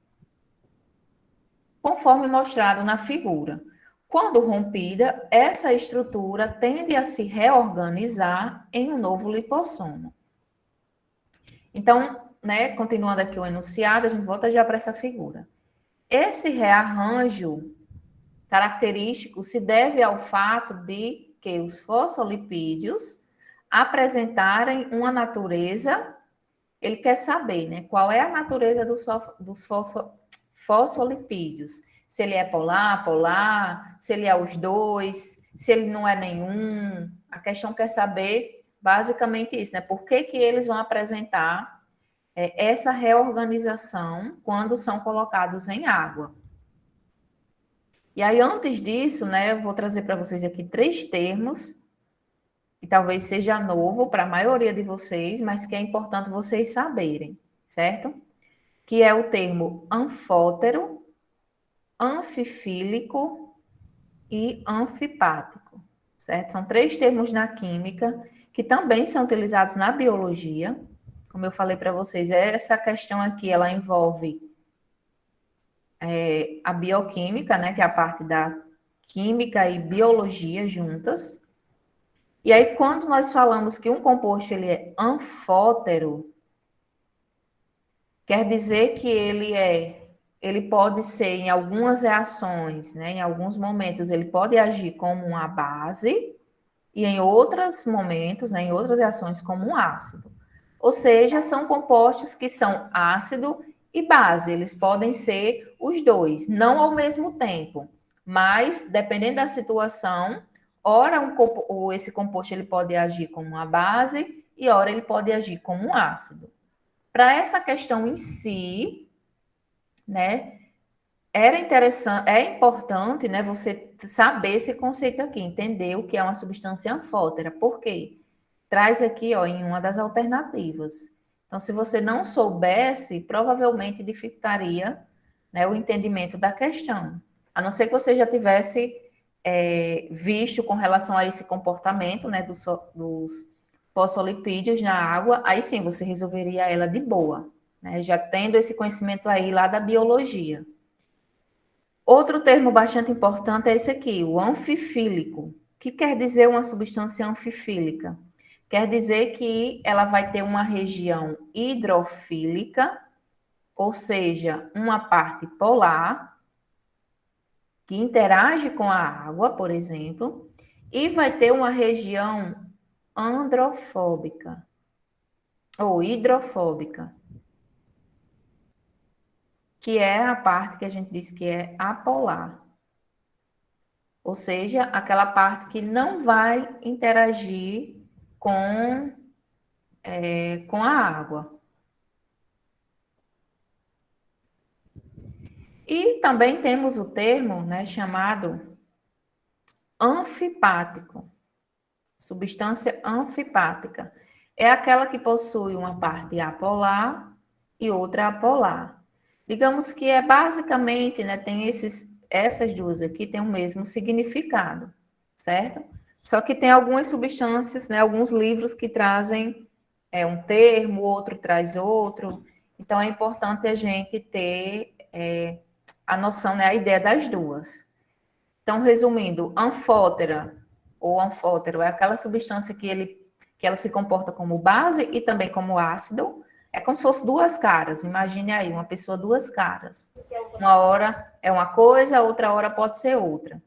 conforme mostrado na figura. Quando rompida, essa estrutura tende a se reorganizar em um novo lipossomo. Então, né, continuando aqui o enunciado, a gente volta já para essa figura. Esse rearranjo característico se deve ao fato de que os fosfolipídios apresentarem uma natureza, ele quer saber, né, qual é a natureza dos fosfolipídios, se ele é polar, se ele é os dois, se ele não é nenhum. A questão quer saber basicamente isso, né, por que que eles vão apresentar essa reorganização quando são colocados em água. E aí, antes disso, né, eu vou trazer para vocês aqui 3 termos, que talvez seja novo para a maioria de vocês, mas que é importante vocês saberem, certo? Que é o termo anfótero, anfifílico e anfipático, certo? São 3 termos na química que também são utilizados na biologia. Como eu falei para vocês, essa questão aqui, ela envolve a bioquímica, né, que é a parte da química e biologia juntas. E aí, quando nós falamos que um composto ele é anfótero, quer dizer que ele pode ser em algumas reações, né, em alguns momentos ele pode agir como uma base e em outros momentos, né, em outras reações como um ácido. Ou seja, são compostos que são ácido e base, eles podem ser os dois, não ao mesmo tempo, mas dependendo da situação, ora esse composto ele pode agir como uma base e ora ele pode agir como um ácido. Para essa questão em si, né, era interessante, é importante, né, você saber esse conceito aqui, entender o que é uma substância anfótera. Por quê? Traz aqui, ó, em uma das alternativas. Então, se você não soubesse, provavelmente dificultaria, né, o entendimento da questão. A não ser que você já tivesse visto com relação a esse comportamento, né, dos fosfolipídios na água, aí sim você resolveria ela de boa, né, já tendo esse conhecimento aí lá da biologia. Outro termo bastante importante é esse aqui, o anfifílico. O que quer dizer uma substância anfifílica? Quer dizer que ela vai ter uma região hidrofílica, ou seja, uma parte polar, que interage com a água, por exemplo, e vai ter uma região androfóbica, ou hidrofóbica, que é a parte que a gente diz que é apolar. Ou seja, aquela parte que não vai interagir com a água. E também temos o termo, né, chamado anfipático, substância anfipática. É aquela que possui uma parte apolar e outra apolar. Digamos que é basicamente, né, tem essas duas aqui têm o mesmo significado, certo? Só que tem algumas substâncias, né, alguns livros que trazem um termo, outro traz outro. Então é importante a gente ter a noção, né, a ideia das duas. Então, resumindo, anfótera ou anfótero é aquela substância que ela se comporta como base e também como ácido. É como se fosse duas caras. Imagine aí, uma pessoa duas caras. Uma hora é uma coisa, outra hora pode ser outra.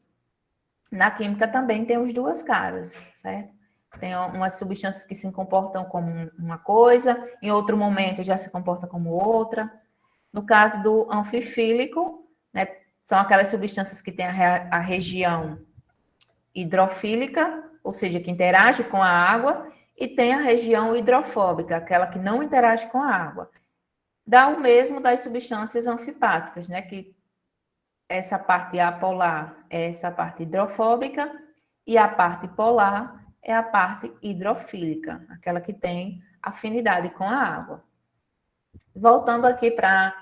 Na química também temos duas caras, certo? Tem umas substâncias que se comportam como uma coisa, em outro momento já se comporta como outra. No caso do anfifílico, né, são aquelas substâncias que têm a região hidrofílica, ou seja, que interage com a água, e tem a região hidrofóbica, aquela que não interage com a água. Dá o mesmo das substâncias anfipáticas, né, que essa parte apolar é essa parte hidrofóbica e a parte polar é a parte hidrofílica, aquela que tem afinidade com a água. Voltando aqui para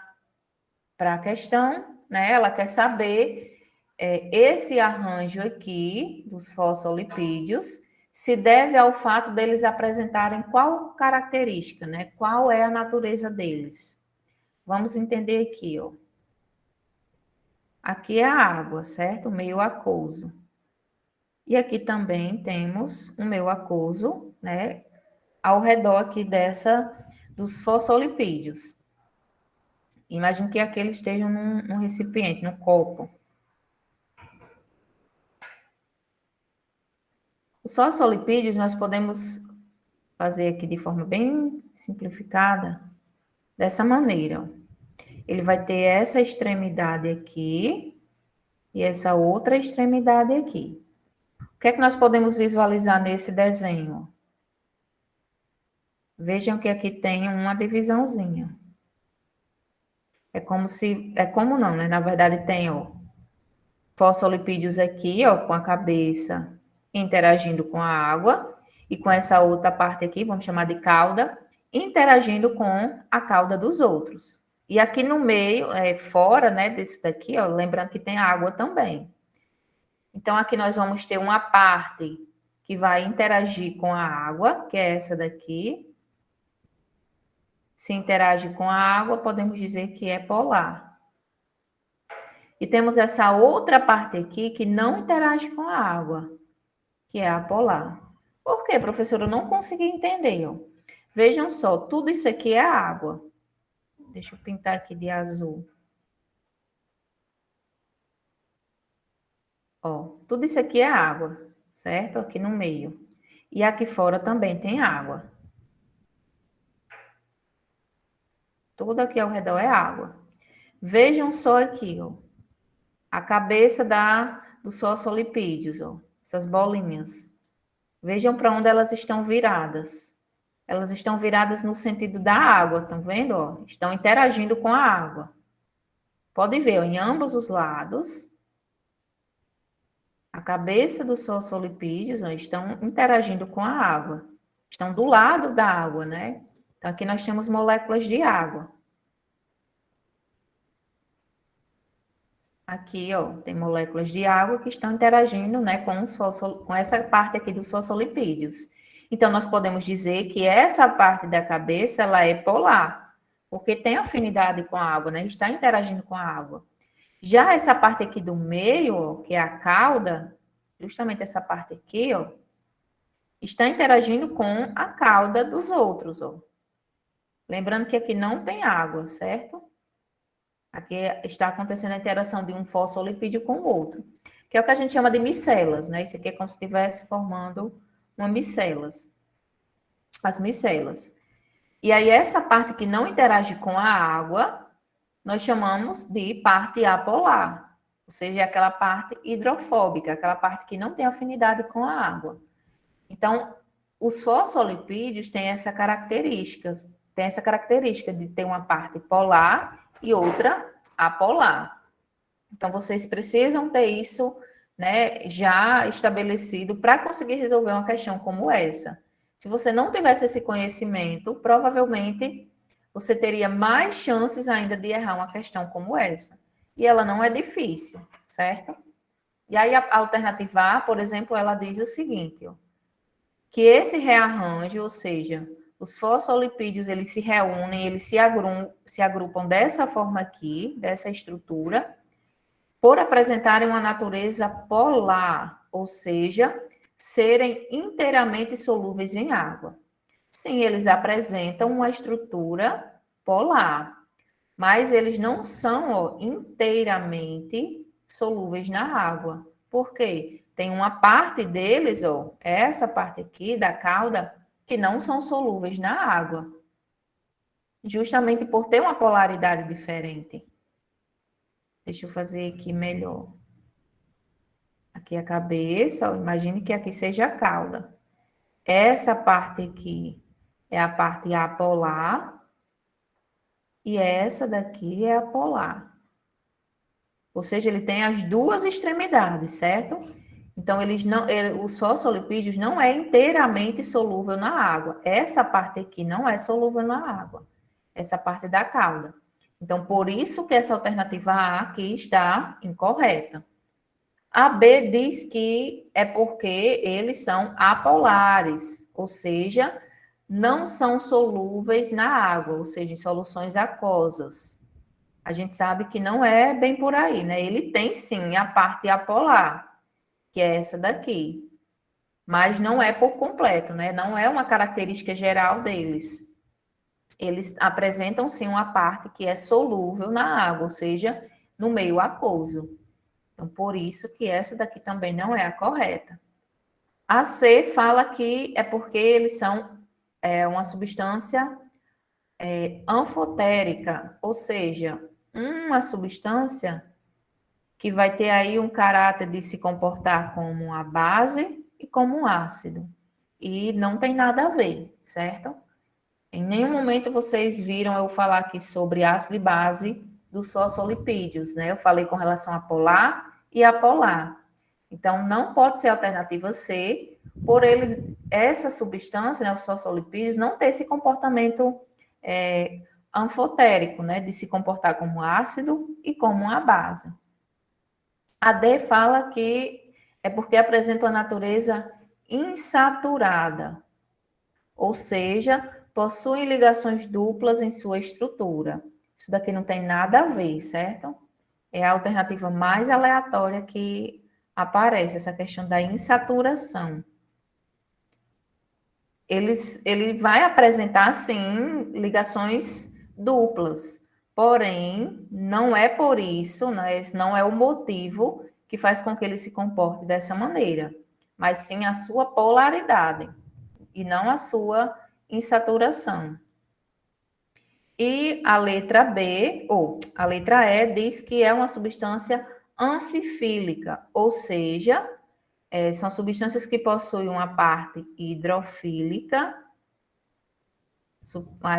a questão, né, ela quer saber esse arranjo aqui dos fosfolipídios se deve ao fato deles apresentarem qual característica, né? Qual é a natureza deles? Vamos entender aqui, ó. Aqui é a água, certo? O meio aquoso. E aqui também temos o meio aquoso, né? Ao redor aqui dos fosfolipídios. Imagine que aqui eles estejam num recipiente, num copo. Os fosfolipídios nós podemos fazer aqui de forma bem simplificada, dessa maneira. Ó. Ele vai ter essa extremidade aqui e essa outra extremidade aqui. O que é que nós podemos visualizar nesse desenho? Vejam que aqui tem uma divisãozinha. É como não, né? Na verdade tem, ó, fosfolipídios aqui, ó, com a cabeça interagindo com a água e com essa outra parte aqui, vamos chamar de cauda, interagindo com a cauda dos outros. E aqui no meio, fora, né, desse daqui, ó, lembrando que tem água também. Então, aqui nós vamos ter uma parte que vai interagir com a água, que é essa daqui. Se interage com a água, podemos dizer que é polar. E temos essa outra parte aqui que não interage com a água, que é a polar. Por quê, professora? Eu não consegui entender. Ó. Vejam só, tudo isso aqui é água. Deixa eu pintar aqui de azul. Ó, tudo isso aqui é água, certo? Aqui no meio. E aqui fora também tem água. Tudo aqui ao redor é água. Vejam só aqui, ó. A cabeça dos fosfolipídios, ó. Essas bolinhas. Vejam para onde elas estão viradas. Elas estão viradas no sentido da água, estão vendo? Ó? Estão interagindo com a água. Pode ver, ó, em ambos os lados, a cabeça dos fosfolipídios ó, estão interagindo com a água. Estão do lado da água, né? Então, aqui nós temos moléculas de água. Aqui, ó, tem moléculas de água que estão interagindo, né, com essa parte aqui dos fosfolipídios. Então, nós podemos dizer que essa parte da cabeça, ela é polar, porque tem afinidade com a água, né? Está interagindo com a água. Já essa parte aqui do meio, ó, que é a cauda, justamente essa parte aqui, ó, está interagindo com a cauda dos outros, ó. Lembrando que aqui não tem água, certo? Aqui está acontecendo a interação de um fosfolipídio com o outro, que é o que a gente chama de micelas, né? Isso aqui é como se estivesse formando uma micelas. As micelas. E aí, essa parte que não interage com a água, nós chamamos de parte apolar, ou seja, é aquela parte hidrofóbica, aquela parte que não tem afinidade com a água. Então, os fosfolipídios têm essa característica de ter uma parte polar e outra apolar. Então, vocês precisam ter isso, né, já estabelecido para conseguir resolver uma questão como essa. Se você não tivesse esse conhecimento, provavelmente você teria mais chances ainda de errar uma questão como essa. E ela não é difícil, certo? E aí a alternativa A, por exemplo, ela diz o seguinte, ó, que esse rearranjo, ou seja, os fosfolipídios, eles se reúnem, eles se agrupam dessa forma aqui, dessa estrutura, por apresentarem uma natureza polar, ou seja, serem inteiramente solúveis em água. Sim, eles apresentam uma estrutura polar, mas eles não são ó, inteiramente solúveis na água. Por quê? Tem uma parte deles, ó, essa parte aqui da cauda, que não são solúveis na água. Justamente por ter uma polaridade diferente. Deixa eu fazer aqui melhor. Aqui a cabeça, ó, imagine que aqui seja a cauda. Essa parte aqui é a parte apolar e essa daqui é a polar. Ou seja, ele tem as duas extremidades, certo? Então, os fosfolipídios não é inteiramente solúvel na água. Essa parte aqui não é solúvel na água. Essa parte da cauda. Então, por isso que essa alternativa A aqui está incorreta. A B diz que é porque eles são apolares, ou seja, não são solúveis na água, ou seja, em soluções aquosas. A gente sabe que não é bem por aí, né? Ele tem sim a parte apolar, que é essa daqui, mas não é por completo, né? Não é uma característica geral deles. Eles apresentam sim uma parte que é solúvel na água, ou seja, no meio aquoso. Então, por isso que essa daqui também não é a correta. A C fala que é porque eles são uma substância anfotérica, ou seja, uma substância que vai ter aí um caráter de se comportar como uma base e como um ácido. E não tem nada a ver, certo? Em nenhum momento vocês viram eu falar aqui sobre ácido e base dos fosfolipídios, né? Eu falei com relação a polar e apolar. Então, não pode ser a alternativa C, por essa substância, né, os fosfolipídios, não ter esse comportamento anfotérico, né? De se comportar como ácido e como uma base. A D fala que é porque apresenta uma natureza insaturada, ou seja, possuem ligações duplas em sua estrutura. Isso daqui não tem nada a ver, certo? É a alternativa mais aleatória que aparece, essa questão da insaturação. Ele vai apresentar, sim, ligações duplas, porém, não é por isso, né, esse não é o motivo que faz com que ele se comporte dessa maneira, mas sim a sua polaridade, e não a sua insaturação. E a letra B, ou a letra E, diz que é uma substância anfifílica, ou seja, são substâncias que possuem uma parte hidrofílica,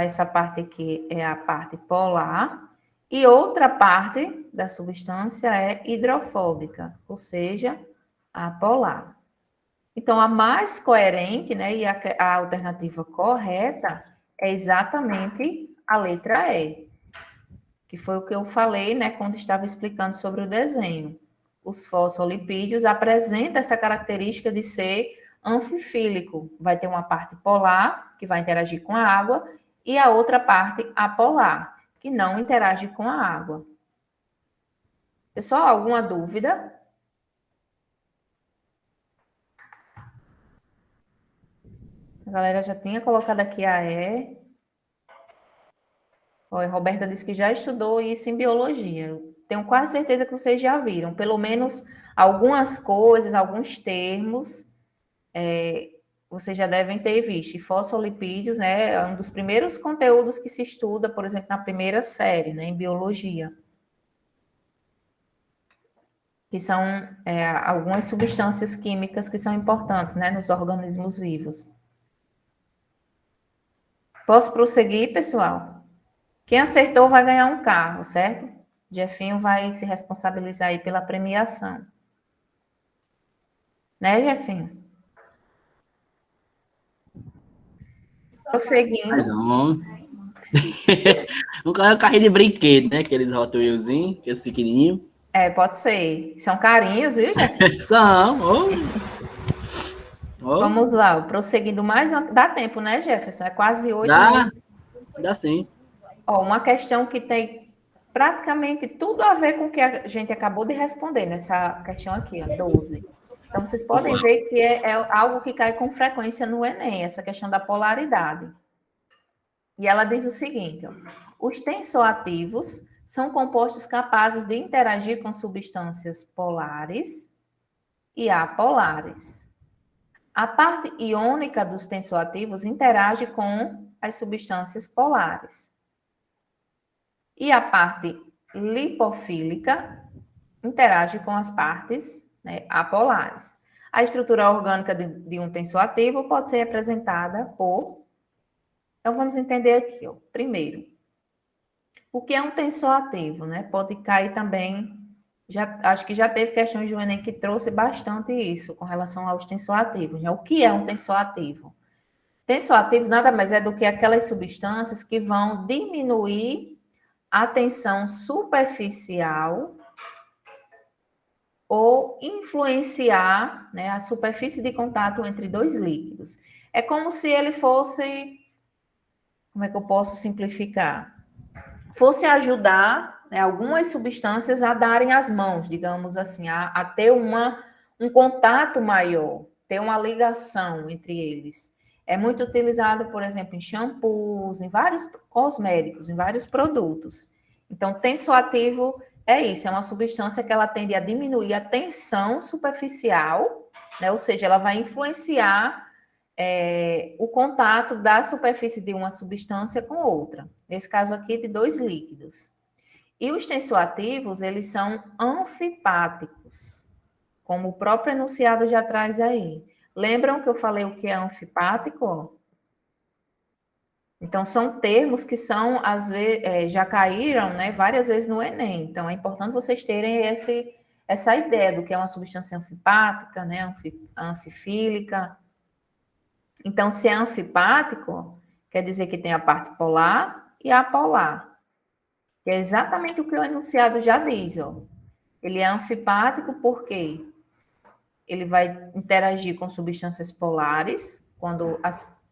essa parte aqui é a parte polar, e outra parte, da substância é hidrofóbica, ou seja, apolar. Então, a mais coerente, né, e a alternativa correta é exatamente a letra E, que foi o que eu falei, né, quando estava explicando sobre o desenho. Os fosfolipídios apresentam essa característica de ser anfifílico. Vai ter uma parte polar, que vai interagir com a água, e a outra parte apolar, que não interage com a água. Pessoal, alguma dúvida? A galera já tinha colocado aqui a E. Olha, a Roberta disse que já estudou isso em biologia. Eu tenho quase certeza que vocês já viram. Pelo menos algumas coisas, alguns termos, vocês já devem ter visto. E fosfolipídios, né, é um dos primeiros conteúdos que se estuda, por exemplo, na primeira série, né, em biologia. Que são algumas substâncias químicas que são importantes, né, nos organismos vivos. Posso prosseguir, pessoal? Quem acertou vai ganhar um carro, certo? Jefinho vai se responsabilizar aí pela premiação. Né, Jefinho? Prosseguindo. Mais um. Um carrinho de brinquedo, né? Aqueles Hot Wheelzinhos, aqueles pequenininhos. Pode ser. São carinhos, viu, Jefinho? São. Vamos lá, prosseguindo mais uma... Dá tempo, né, Jefferson? É quase 8, Dá, mas... dá sim. Ó, uma questão que tem praticamente tudo a ver com o que a gente acabou de responder nessa questão aqui, ó, 12. Então, vocês podem ver que é algo que cai com frequência no Enem, essa questão da polaridade. E ela diz o seguinte, ó, os tensoativos são compostos capazes de interagir com substâncias polares e apolares. A parte iônica dos tensoativos interage com as substâncias polares. E a parte lipofílica interage com as partes, né, apolares. A estrutura orgânica de um tensoativo pode ser representada por... Então, vamos entender aqui, ó. Primeiro, o que é um tensoativo, né? Pode cair também... acho que já teve questões do Enem que trouxe bastante isso com relação aos tensoativos, né? O que é um tensoativo? Tensoativo nada mais é do que aquelas substâncias que vão diminuir a tensão superficial ou influenciar, né, a superfície de contato entre dois líquidos. É como se ele fosse, como é que eu posso simplificar? Fosse ajudar, né, algumas substâncias a darem as mãos, digamos assim, a ter um contato maior, ter uma ligação entre eles. É muito utilizado, por exemplo, em shampoos, em vários cosméticos, em vários produtos. Então, tensoativo é isso, é uma substância que ela tende a diminuir a tensão superficial, né? Ou seja, ela vai influenciar o contato da superfície de uma substância com outra. Nesse caso aqui, de dois líquidos. E os tensoativos, eles são anfipáticos, como o próprio enunciado já traz aí. Lembram que eu falei o que é anfipático? Então, são termos que são, às vezes, já caíram, né, várias vezes no Enem. Então, é importante vocês terem essa ideia do que é uma substância anfipática, né, anfifílica. Então, se é anfipático, quer dizer que tem a parte polar e apolar. Que é exatamente o que o enunciado já diz, ó. Ele é anfipático porque ele vai interagir com substâncias polares,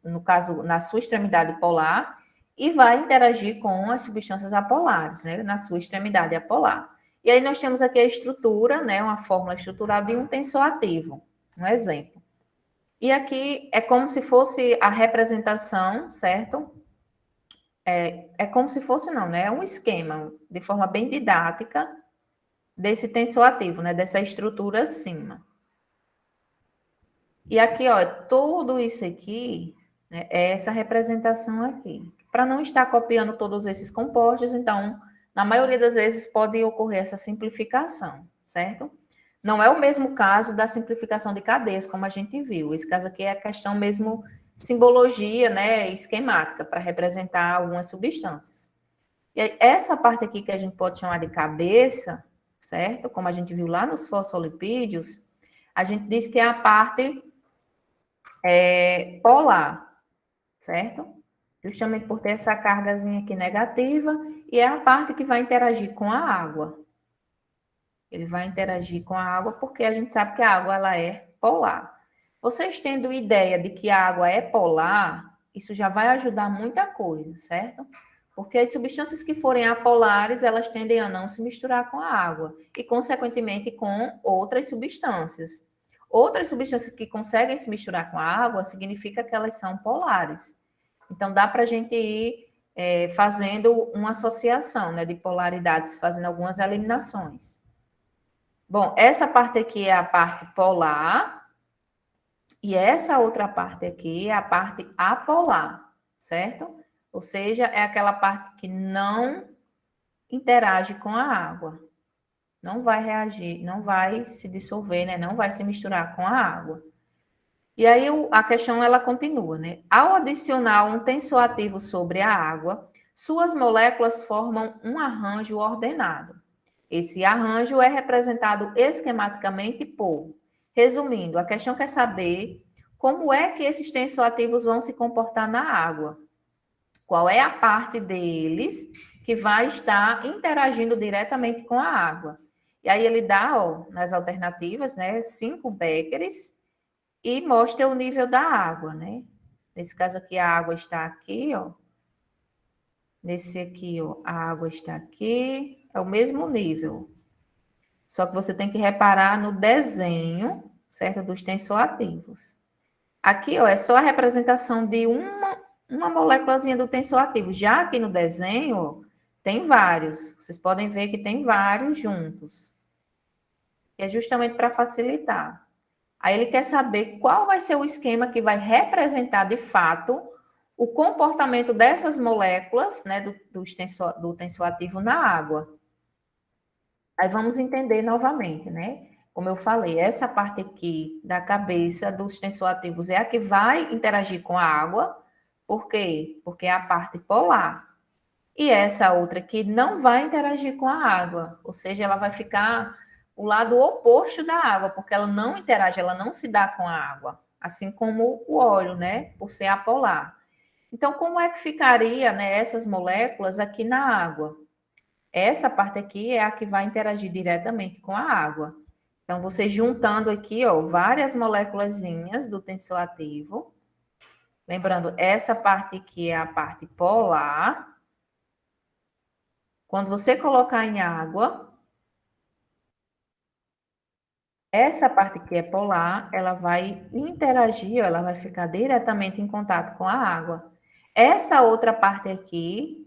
no caso, na sua extremidade polar, e vai interagir com as substâncias apolares, né, na sua extremidade apolar. E aí nós temos aqui a estrutura, né, uma fórmula estrutural de um tensoativo, um exemplo. E aqui é como se fosse a representação, certo? É como se fosse, não, né? É um esquema, de forma bem didática, desse tensoativo, né? Dessa estrutura acima. E aqui, ó, tudo isso aqui, né, é essa representação aqui. Para não estar copiando todos esses compostos, então, na maioria das vezes pode ocorrer essa simplificação, certo? Não é o mesmo caso da simplificação de cadeias, como a gente viu. Esse caso aqui é a questão mesmo simbologia, né, esquemática, para representar algumas substâncias. E aí, essa parte aqui que a gente pode chamar de cabeça, certo? Como a gente viu lá nos fosfolipídios, a gente diz que é a parte polar, certo? Justamente por ter essa cargazinha aqui negativa, e é a parte que vai interagir com a água. Ele vai interagir com a água porque a gente sabe que a água ela é polar. Vocês tendo ideia de que a água é polar, isso já vai ajudar muita coisa, certo? Porque as substâncias que forem apolares, elas tendem a não se misturar com a água e, consequentemente, com outras substâncias. Outras substâncias que conseguem se misturar com a água significa que elas são polares. Então, dá para a gente ir fazendo uma associação, né, de polaridades, fazendo algumas eliminações. Bom, essa parte aqui é a parte polar e essa outra parte aqui é a parte apolar, certo? Ou seja, é aquela parte que não interage com a água. Não vai reagir, não vai se dissolver, né? Não vai se misturar com a água. E aí a questão ela continua, né? Ao adicionar um tensoativo sobre a água, suas moléculas formam um arranjo ordenado. Esse arranjo é representado esquematicamente por, resumindo, a questão quer saber como é que esses tensoativos vão se comportar na água. Qual é a parte deles que vai estar interagindo diretamente com a água. E aí ele dá, ó, nas alternativas, né, 5 becquerels e mostra o nível da água, né? Nesse caso aqui, a água está aqui, ó. Nesse aqui, ó, a água está aqui. É o mesmo nível. Só que você tem que reparar no desenho, certo? Dos tensoativos. Aqui, ó, é só a representação de uma moléculazinha do tensoativo. Já aqui no desenho, ó, tem vários. Vocês podem ver que tem vários juntos. E é justamente para facilitar. Aí ele quer saber qual vai ser o esquema que vai representar, de fato, o comportamento dessas moléculas, né, do tensoativo na água. Aí vamos entender novamente, né? Como eu falei, essa parte aqui da cabeça dos tensoativos é a que vai interagir com a água. Por quê? Porque é a parte polar. E essa outra aqui não vai interagir com a água, ou seja, ela vai ficar o lado oposto da água, porque ela não interage, ela não se dá com a água, assim como o óleo, né? Por ser apolar. Então, como é que ficaria, né, essas moléculas aqui na água? Essa parte aqui é a que vai interagir diretamente com a água. Então, você juntando aqui, ó, várias moléculazinhas do tensoativo. Lembrando, essa parte aqui é a parte polar. Quando você colocar em água, essa parte que é polar, ela vai interagir, ela vai ficar diretamente em contato com a água. Essa outra parte aqui,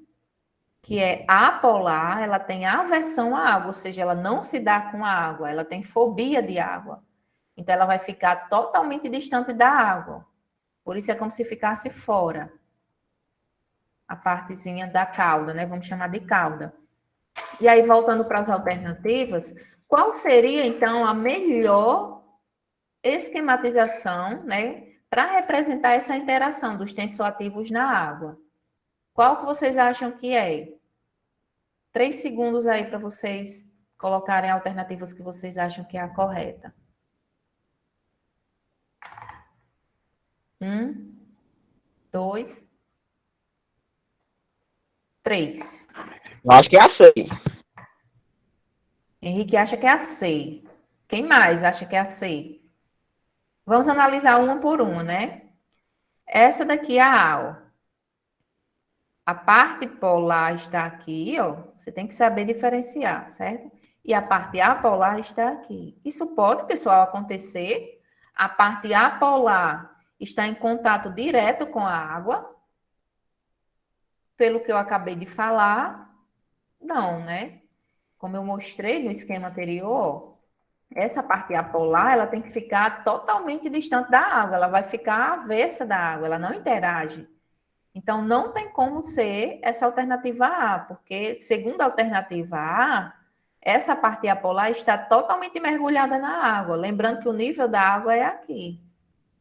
que é apolar, ela tem aversão à água, ou seja, ela não se dá com a água, ela tem fobia de água. Então, ela vai ficar totalmente distante da água. Por isso é como se ficasse fora. A partezinha da cauda, né? Vamos chamar de cauda. E aí, voltando para as alternativas, qual seria, então, a melhor esquematização, né, para representar essa interação dos tensoativos na água? Qual que vocês acham que é? 3 segundos aí para vocês colocarem alternativas que vocês acham que é a correta. 1, 2, 3. Eu acho que é a 6. Henrique acha que é a C. Quem mais acha que é a C? Vamos analisar uma por uma, né? Essa daqui é a A, ó. A parte polar está aqui, ó. Você tem que saber diferenciar, certo? E a parte apolar está aqui. Isso pode, pessoal, acontecer. A parte apolar está em contato direto com a água. Pelo que eu acabei de falar, não, né? Como eu mostrei no esquema anterior, essa parte apolar, ela tem que ficar totalmente distante da água. Ela vai ficar avessa da água, ela não interage. Então, não tem como ser essa alternativa A, porque, segundo a alternativa A, essa parte apolar está totalmente mergulhada na água. Lembrando que o nível da água é aqui.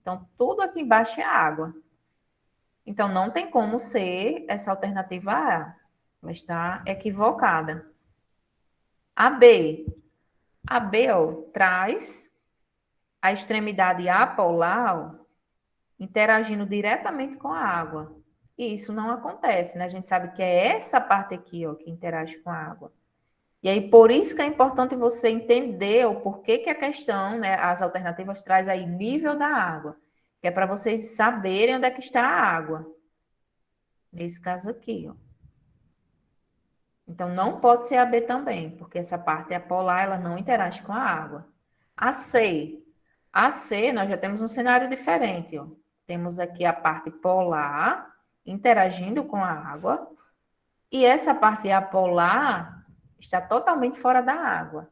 Então, tudo aqui embaixo é água. Então, não tem como ser essa alternativa A. Ela está equivocada. A B. A B, ó, traz a extremidade apolar, ó, interagindo diretamente com a água. E isso não acontece, né? A gente sabe que é essa parte aqui, ó, que interage com a água. E aí, por isso que é importante você entender o porquê que a questão, né, as alternativas traz aí nível da água, que é para vocês saberem onde é que está a água. Nesse caso aqui, ó. Então, não pode ser a B também, porque essa parte é polar, ela não interage com a água. A C. A C, nós já temos um cenário diferente, ó. Temos aqui a parte polar interagindo com a água, e essa parte apolar está totalmente fora da água.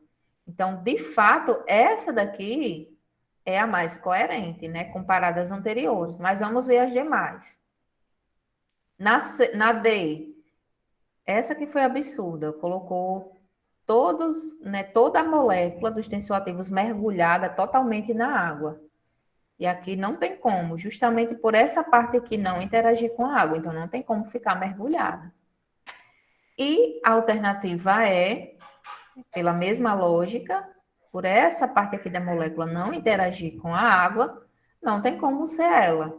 Então, de fato, essa daqui é a mais coerente, né, comparada às anteriores. Mas vamos ver as demais. Na D, essa que foi absurda, colocou toda a molécula dos tensioativos mergulhada totalmente na água. E aqui não tem como, justamente por essa parte aqui não interagir com a água, então não tem como ficar mergulhada. E a alternativa é, pela mesma lógica, por essa parte aqui da molécula não interagir com a água, não tem como ser ela.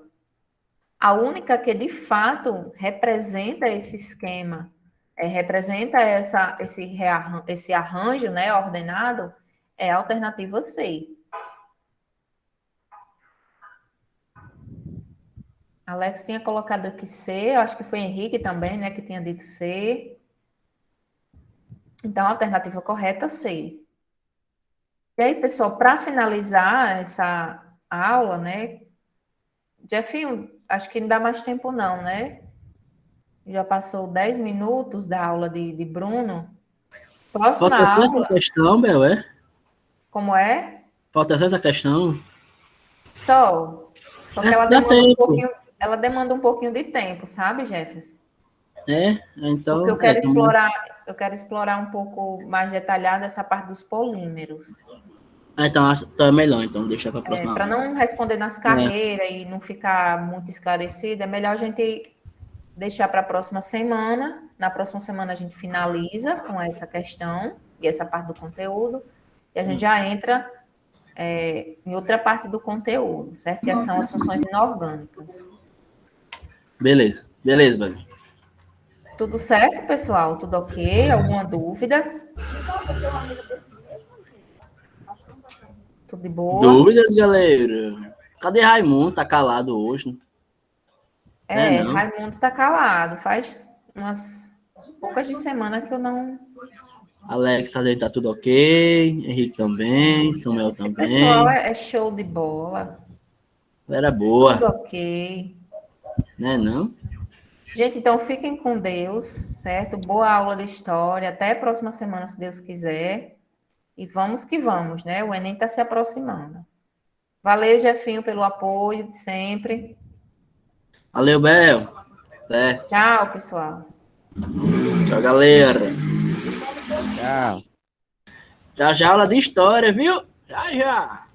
A única que de fato representa esse esquema, representa esse arranjo, né, ordenado, é a alternativa C. Alex tinha colocado aqui C, eu acho que foi Henrique também, né, que tinha dito C. Então, a alternativa correta, C. E aí, pessoal, para finalizar essa aula, né, Jefinho, acho que não dá mais tempo não, né? Já passou 10 minutos da aula de Bruno. Próxima Falta só essa aula, questão, Bel, é? como é? Falta só essa questão. Só que Essa dá tempo. ela demanda um pouquinho de tempo, sabe, Jefferson? É, Porque então, eu quero explorar um pouco mais detalhado essa parte dos polímeros. então é melhor, então, deixar para a próxima Para aula. não responder nas carreiras e não ficar muito esclarecido, é melhor a gente deixar para a próxima semana. Na próxima semana a gente finaliza com essa questão e essa parte do conteúdo, e a gente já entra em outra parte do conteúdo, certo? Que são as funções inorgânicas. Beleza, beleza, Bel. Tudo certo, pessoal? Tudo ok? Alguma dúvida? Tudo de boa? Dúvidas, galera? Cadê Raimundo? Tá calado hoje, né? Não. Raimundo tá calado. Faz umas poucas de semana que eu não. Alex tá tudo ok. Henrique também. Samuel Esse pessoal também. é show de bola. Galera Tudo boa, ok. né? Não? Gente, então fiquem com Deus, certo? Boa aula de história. Até a próxima semana, se Deus quiser. E vamos que vamos, né? O Enem está se aproximando. Valeu, Jefinho, pelo apoio de sempre. Valeu, Bel. Até. Tchau, pessoal. Tchau, galera. Tchau. Já já aula de história, viu? Já já.